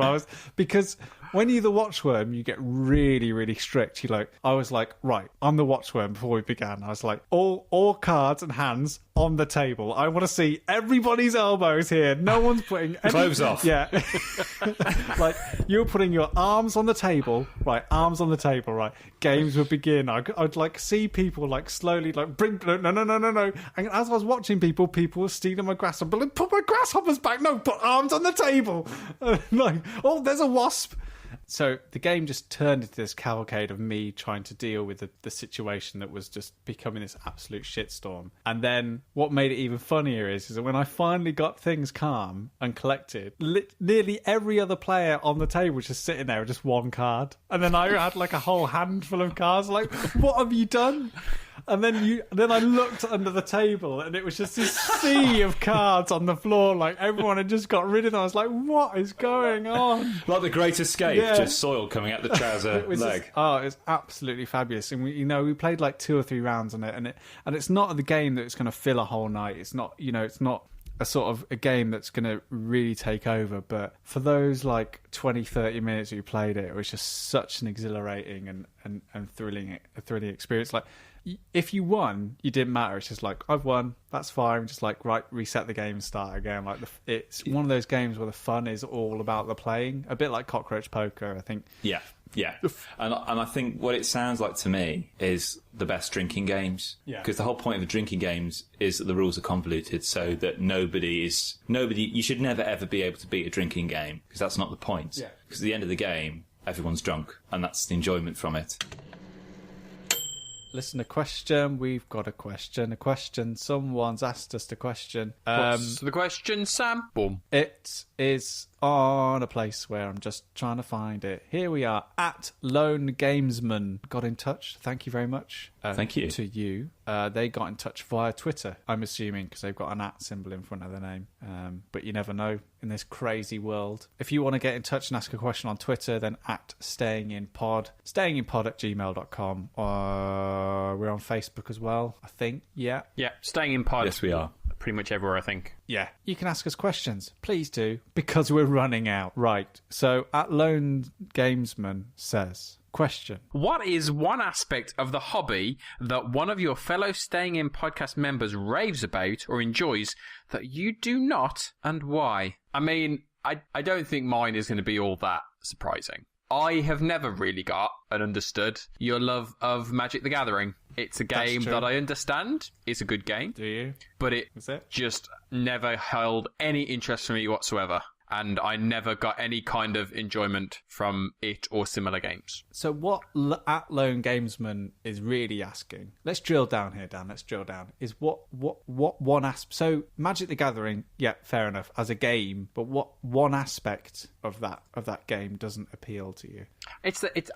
B: Because when you're the watchworm, you get really, really strict. I was like, right, I'm the watchworm before we began. I was like, all cards and hands on the table. I want to see everybody's elbows here. No one's putting
A: clothes off.
B: Yeah. Like, you're putting your arms on the table, right? Arms on the table, right? Games would begin. I'd like see people like slowly like bring no. And as I was watching people were stealing my grasshopper. Like, put my grasshoppers back. No, put arms on the table. Like, oh, there's a wasp. So the game just turned into this cavalcade of me trying to deal with the situation that was just becoming this absolute shitstorm. And then what made it even funnier is that when I finally got things calm and collected, nearly every other player on the table was just sitting there with just one card. And then I had like a whole handful of cards. Like, what have you done? And then I looked under the table, and it was just this sea of cards on the floor. Like, everyone had just got rid of them. I was like, what is going on?
A: Like The Great Escape, just soil coming out the trouser leg.
B: It was absolutely fabulous. And we played like 2 or 3 rounds on it, and it's not the game that's going to fill a whole night. It's not, it's not a sort of a game that's going to really take over. But for those like 20, 30 minutes you played it, it was just such an exhilarating and thrilling experience. Like, if you won, you didn't matter. It's just like, I've won, that's fine. Just like, right, reset the game, start again. Like, it's one of those games where the fun is all about the playing. A bit like Cockroach Poker, I think.
A: Yeah. And I think what it sounds like to me is the best drinking games. Yeah. Because the whole point of the drinking games is that the rules are convoluted so that nobody, you should never ever be able to beat a drinking game, because that's not the point. Yeah. Because at the end of the game, everyone's drunk, and that's the enjoyment from it.
B: Listen, a question. We've got a question. Someone's asked us a question.
C: What's the question, Sam? Boom.
B: It is on a place where I'm just trying to find it. Here we are. At Lone Gamesman got in touch. Thank you very much.
A: Thank you.
B: To you. They got in touch via Twitter, I'm assuming, because they've got an @ symbol in front of their name. But you never know in this crazy world. If you want to get in touch and ask a question on Twitter, then at stayinginpod, stayinginpod@gmail.com. We're on Facebook as well, I think. Yeah,
C: Staying in Pod.
A: Yes, we are.
C: Pretty much everywhere, I think.
B: Yeah. You can ask us questions. Please do, because we're running out. Right. So, at Lone Gamesman says, question:
C: what is one aspect of the hobby that one of your fellow Staying In podcast members raves about or enjoys that you do not, and why? I mean, I don't think mine is going to be all that surprising. I have never really got and understood your love of Magic the Gathering. It's a game that I understand. It's a good game.
B: Do you?
C: But it just never held any interest for me whatsoever. And I never got any kind of enjoyment from it or similar games.
B: So what At Lone Gamesman is really asking, let's drill down here, Dan, let's drill down, is what one aspect... So Magic the Gathering, yeah, fair enough, as a game, but what one aspect of that game doesn't appeal to you?
C: I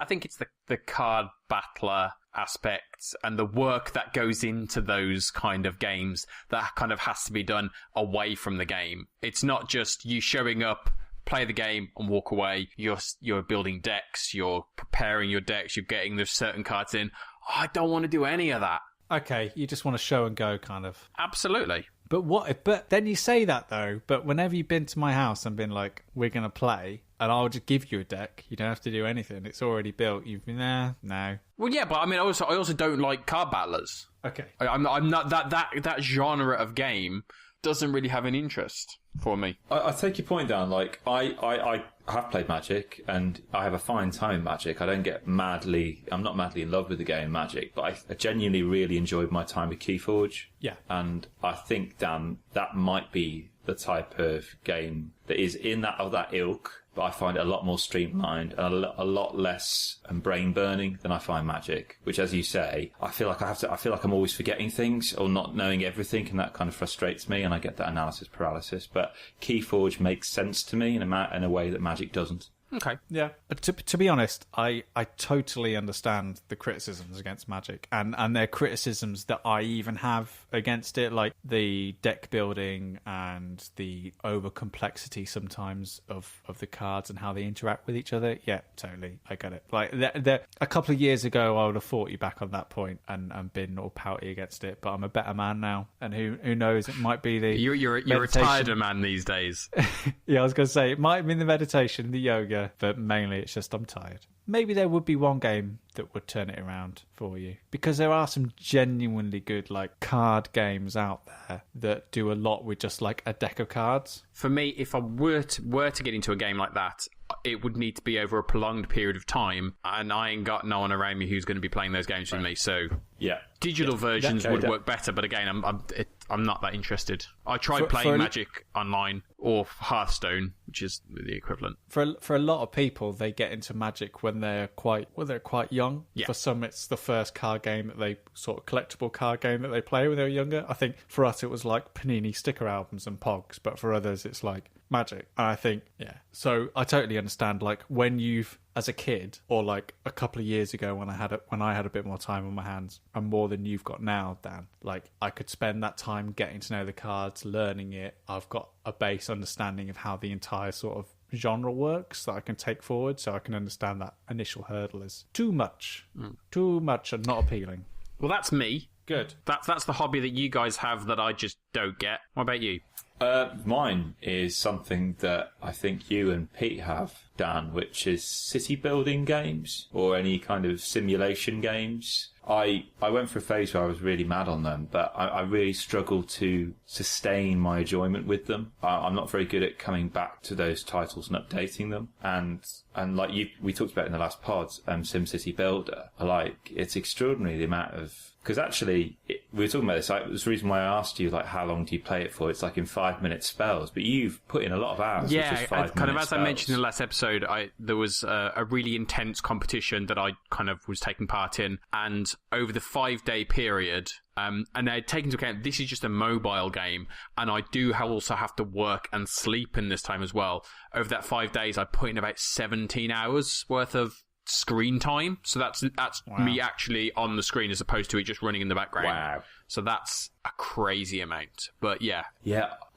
C: think it's the card battler aspects and the work that goes into those kind of games that kind of has to be done away from the game. It's not just you showing up, play the game and walk away. You're building decks, you're preparing your decks, you're getting those certain cards in. I don't want to do any of that.
B: Okay, you just want to show and go kind of.
C: Absolutely.
B: But then you say that though, but whenever you've been to my house and been like, we're going to play, and I'll just give you a deck, you don't have to do anything. It's already built. You've been there, no.
C: Well, yeah, but I mean, I also don't like card battlers.
B: Okay.
C: I'm not that genre of game doesn't really have an interest for me.
A: I take your point down. Like, I have played Magic, and I have a fine time in Magic. I'm not madly in love with the game Magic, but I genuinely really enjoyed my time with Keyforge.
B: Yeah.
A: And I think, Dan, that might be the type of game that is of that ilk, but I find it a lot more streamlined and a lot less brain burning than I find Magic. Which, as you say, I feel like I'm always forgetting things or not knowing everything, and that kind of frustrates me. And I get that analysis paralysis. But Keyforge makes sense to me in a way that Magic doesn't.
C: Okay.
B: Yeah. To be honest, I totally understand the criticisms against Magic, and their criticisms that I even have against it, like the deck building and the over complexity sometimes of the cards and how they interact with each other. Yeah, totally. I get it. Like a couple of years ago, I would have fought you back on that point and been all pouty against it, but I'm a better man now, and who knows, it might be the
C: you're a tireder man these days.
B: Yeah, I was going to say, it might have been the meditation, the yoga, but mainly it's just I'm tired. Maybe there would be one game that would turn it around for you, because there are some genuinely good like card games out there that do a lot with just like a deck of cards.
C: For me, if I were to get into a game like that, it would need to be over a prolonged period of time, and I ain't got no one around me who's going to be playing those games with me. So
A: yeah,
C: digital versions would work better, but again, I'm not that interested. I tried playing Magic online or Hearthstone, which is the equivalent.
B: For a lot of people, they get into Magic when they're quite young.
C: Yeah.
B: For some, it's the first card game that they sort of collectible card game that they play when they're younger. I think for us, it was like Panini sticker albums and Pogs, but for others, it's like Magic. And I think, yeah. So I totally understand, like, when you've, as a kid, or like a couple of years ago when I had a bit more time on my hands, and more than you've got now, Dan, like, I could spend that time getting to know the cards, learning it. I've got a base understanding of how the entire sort of genre works that I can take forward, so I can understand that initial hurdle is too much and not appealing.
C: Well, that's me.
B: Good.
C: That's the hobby that you guys have that I just don't get. What about you?
A: Mine is something that I think you and Pete have, Dan, which is city building games or any kind of simulation games. I went for a phase where I was really mad on them, but I really struggled to sustain my enjoyment with them. I'm not very good at coming back to those titles and updating them. And like we talked about in the last pod, SimCity Builder, like, it's extraordinary the amount of... Because actually, we were talking about this. It was the reason why I asked you, like, how long do you play it for? It's like in 5-minute spells, but you've put in a lot of hours.
C: Yeah,
A: with just 5
C: kind of as
A: spells.
C: I mentioned in the last episode, there was a really intense competition that I kind of was taking part in, and over the 5-day period, and I take into account this is just a mobile game, and I do also have to work and sleep in this time as well. Over that 5 days, I put in about 17 hours worth of screen time, so that's wow. Me actually on the screen as opposed to it just running in the background.
A: Wow.
C: So that's a crazy amount. But yeah,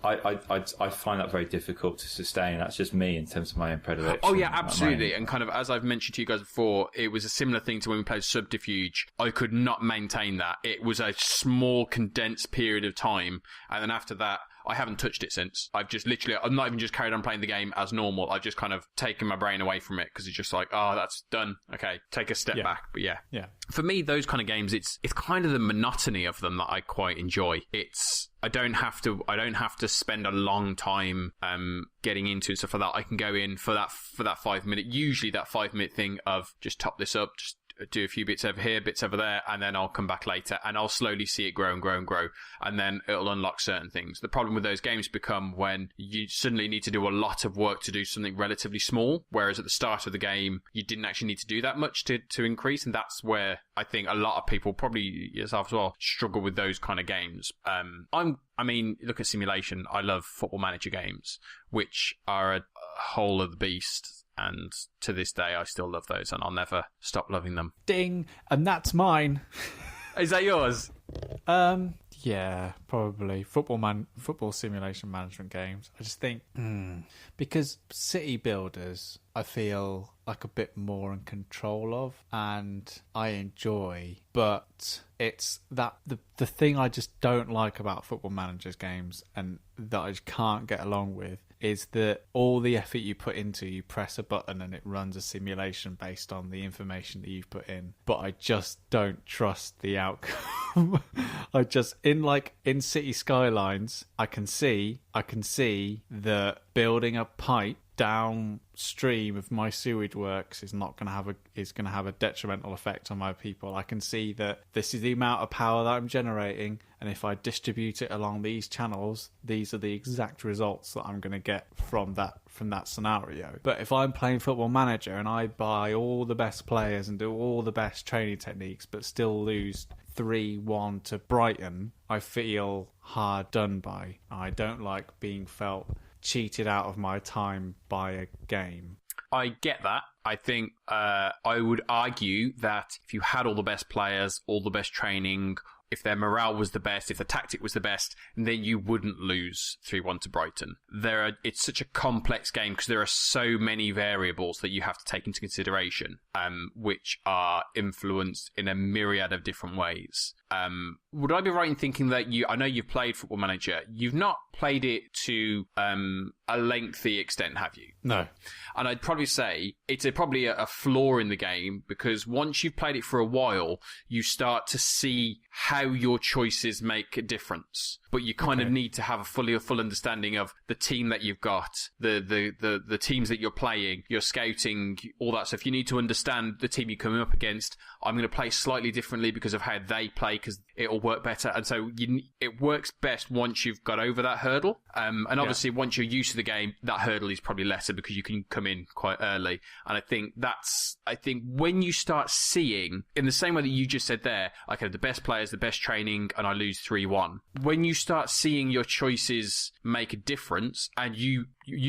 A: I find that very difficult to sustain. That's just me in terms of my own predilection.
C: Oh yeah, absolutely. And kind of as I've mentioned to you guys before, it was a similar thing to when we played Subterfuge. I could not maintain that. It was a small condensed period of time, and then after that I haven't touched it since. I'm not even just carried on playing the game as normal. I've just kind of taken my brain away from it because it's just like, oh, that's done. Okay, take a step back. But yeah. For me, those kind of games, it's kind of the monotony of them that I quite enjoy. I don't have to spend a long time getting into stuff like that. I can go in for that 5 minute, usually that 5 minute thing of just top this up, just do a few bits over here, bits over there, and then I'll come back later and I'll slowly see it grow and grow and grow, and then it'll unlock certain things. The problem with those games become when you suddenly need to do a lot of work to do something relatively small, whereas at the start of the game you didn't actually need to do that much to increase, and that's where I think a lot of people, probably yourself as well, struggle with those kind of games. Look at simulation. I love Football Manager games, which are a whole other beast. And to this day, I still love those, and I'll never stop loving them.
B: Ding! And that's mine.
C: Is that yours?
B: Yeah, probably. Football simulation management games. I just think, because city builders, I feel like a bit more in control of, and I enjoy, but it's that the thing I just don't like about Football Managers games, and that I just can't get along with, is that all the effort you put into, you press a button and it runs a simulation based on the information that you've put in. But I just don't trust the outcome. In City Skylines, I can see that building a pipe downstream of my sewage works is going to have a detrimental effect on my people. I can see that this is the amount of power that I'm generating, and if I distribute it along these channels, these are the exact results that I'm going to get from that scenario. But if I'm playing Football Manager and I buy all the best players and do all the best training techniques but still lose 3-1 to Brighton, I feel hard done by. I don't like being felt cheated out of my time by a game.
C: I get that. I think I would argue that if you had all the best players, all the best training, if their morale was the best, if the tactic was the best, then you wouldn't lose 3-1 to Brighton. It's such a complex game because there are so many variables that you have to take into consideration, which are influenced in a myriad of different ways. Would I be right in thinking that I know you've played Football Manager, you've not played it to a lengthy extent, have you?
B: No.
C: And I'd probably say it's probably a flaw in the game, because once you've played it for a while, you start to see how your choices make a difference. But you kind of need to have a full understanding of the team that you've got, the teams that you're playing, your scouting, all that stuff. You need to understand the team you're coming up against. I'm going to play slightly differently because of how they play, because it'll work better. And so it works best once you've got over that hurdle. And obviously, once you're used to the game, that hurdle is probably lesser because you can come in quite early. And I think when you start seeing, in the same way that you just said there, okay, the best players, the best training, and I lose 3-1. When you start seeing your choices make a difference, and you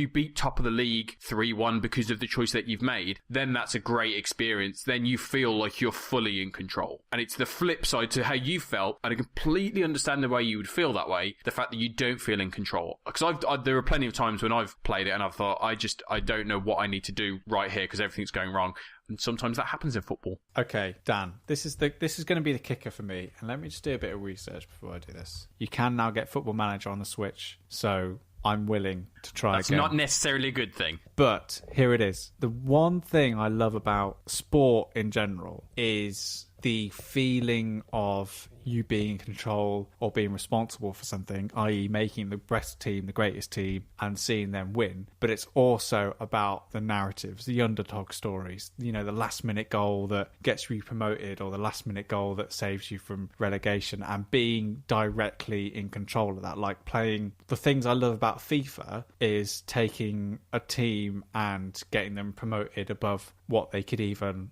C: beat top of the league 3-1 because of the choice that you've made, then that's a great experience. Then you feel like you're fully in control. And it's the flip side to how you felt, and I completely understand the way you would feel that way, the fact that you don't feel in control. Because there are plenty of times when I've played it and I've thought, I don't know what I need to do right here because everything's going wrong. And sometimes that happens in football.
B: Okay, Dan, this is going to be the kicker for me. And let me just do a bit of research before I do this. You can now get Football Manager on the Switch, so I'm willing to try
C: That's
B: again.
C: Not necessarily a good thing.
B: But here it is. The one thing I love about sport in general is the feeling of you being in control or being responsible for something, i.e. making the best team the greatest team and seeing them win. But it's also about the narratives, the underdog stories, the last minute goal that gets you promoted or the last minute goal that saves you from relegation, and being directly in control of that. Like playing, the things I love about FIFA is taking a team and getting them promoted above what they could even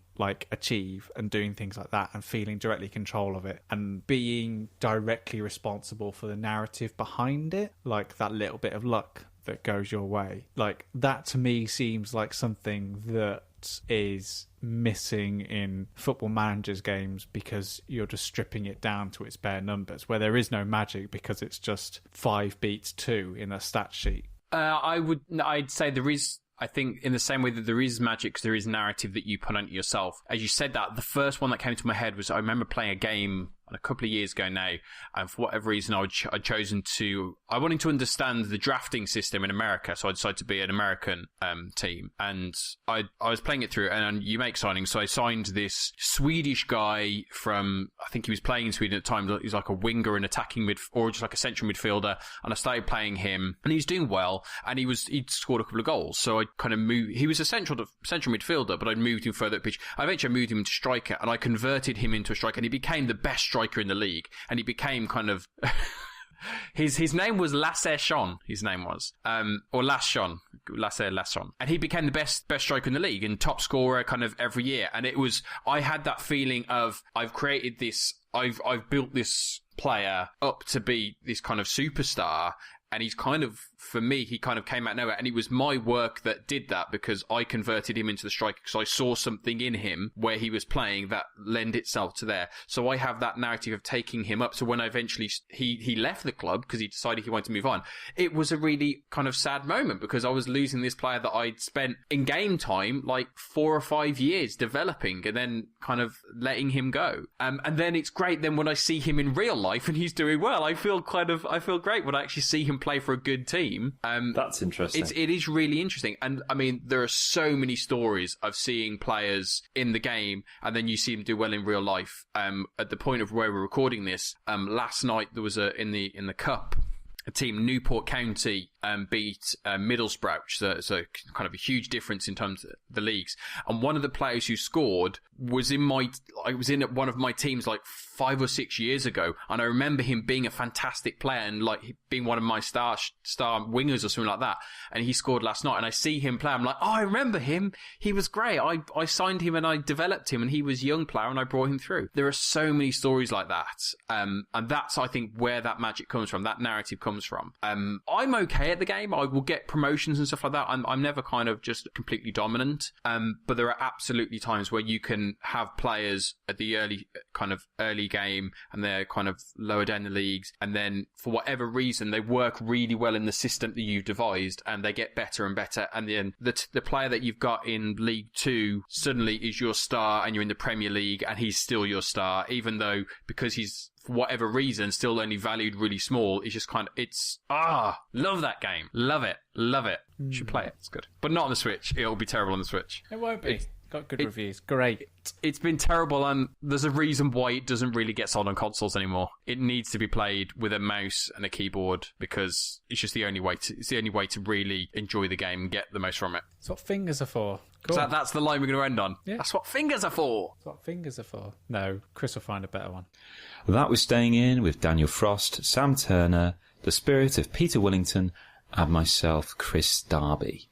B: achieve, and doing things like that and feeling directly control of it and being directly responsible for the narrative behind it, like that little bit of luck that goes your way. Like that to me seems like something that is missing in Football Manager's games, because you're just stripping it down to its bare numbers, where there is no magic because it's just 5 beats 2 in a stat sheet.
C: I'd say there is. I think in the same way that there is magic, there is narrative that you put onto yourself. As you said that, the first one that came to my head was, I remember playing a game a couple of years ago now, and for whatever reason I'd chosen to, I wanted to understand the drafting system in America, so I decided to be an American team, and I was playing it through, and you make signings, so I signed this Swedish guy from, I think he was playing in Sweden at the time, he was like a winger and attacking or just like a central midfielder, and I started playing him, and he was doing well, and he'd scored a couple of goals, so I kind of moved, he was a central midfielder, but I'd moved him further up pitch. I eventually moved him into striker, and I converted him into a striker, and he became the best striker in the league, and he became kind of his name was Lasse Schon, his name was or Lasse Schon, and he became the best striker in the league and top scorer kind of every year. And it was, I had that feeling of, I've built this player up to be this kind of superstar, and he's kind of, for me, he kind of came out of nowhere, and it was my work that did that, because I converted him into the striker, because I saw something in him where he was playing that lend itself to there. So I have that narrative of taking him up. So when I eventually, he left the club because he decided he wanted to move on, it was a really kind of sad moment, because I was losing this player that I'd spent in game time like 4 or 5 years developing, and then kind of letting him go. And then it's great then when I see him in real life and he's doing well, I feel great when I actually see him play for a good team.
A: That's interesting.
C: It is really interesting. And I mean, there are so many stories of seeing players in the game and then you see them do well in real life. At the point of where we're recording this, last night there was in the cup, a team, Newport County, beat Middlesbrough, so kind of a huge difference in terms of the leagues. And one of the players who scored was in one of my teams like 5 or 6 years ago, and I remember him being a fantastic player and like being one of my star wingers or something like that. And he scored last night, and I see him play. I'm like, oh, I remember him. He was great. I signed him and I developed him, and he was a young player, and I brought him through. There are so many stories like that, and that's, I think, where that magic comes from. That narrative comes from. I'm okay at the game. I will get promotions and stuff like that. I'm never kind of just completely dominant. But there are absolutely times where you can have players at the early game, and they're kind of lower down the leagues, and then for whatever reason they work really well in the system that you've devised, and they get better and better, and then the player that you've got in League 2 suddenly is your star, and you're in the Premier League and he's still your star, even though, because he's for whatever reason still only valued really small. It's just kind of, love that game, love it. You should play it, it's good, but not on the Switch. It'll be terrible on the Switch.
B: It won't be. Got good reviews. Great.
C: It's been terrible, and there's a reason why it doesn't really get sold on consoles anymore. It needs to be played with a mouse and a keyboard, because it's just the only way to really enjoy the game and get the most from it.
B: That's what fingers are for. Cool.
C: So that's the line we're going to end on.
B: Yeah.
C: That's what fingers are for.
B: That's what fingers are for. No, Chris will find a better one.
A: Well, that was Staying In with Daniel Frost, Sam Turner, the spirit of Peter Willington, and myself, Chris Darby.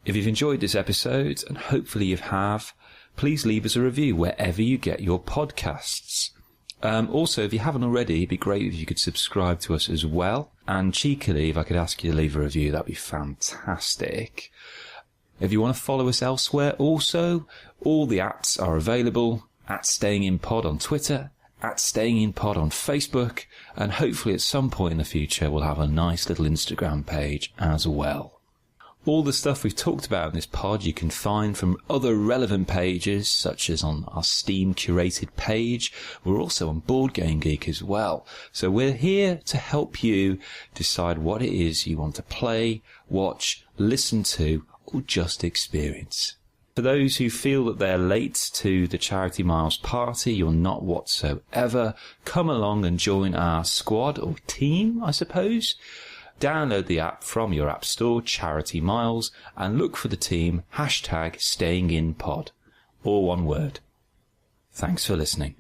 A: If you've enjoyed this episode, and hopefully you have, please leave us a review wherever you get your podcasts. Also, if you haven't already, it'd be great if you could subscribe to us as well. And cheekily, if I could ask you to leave a review, that'd be fantastic. If you want to follow us elsewhere also, all the apps are available at Staying In Pod on Twitter, at Staying In Pod on Facebook, and hopefully at some point in the future we'll have a nice little Instagram page as well. All the stuff we've talked about in this pod you can find from other relevant pages, such as on our Steam curated page. We're also on Board Game Geek as well. So we're here to help you decide what it is you want to play, watch, listen to, or just experience. For those who feel that they're late to the Charity Miles party, you're not whatsoever. Come along and join our squad, or team, I suppose. Download the app from your app store, Charity Miles, and look for the team, #StayingInPod. All one word. Thanks for listening.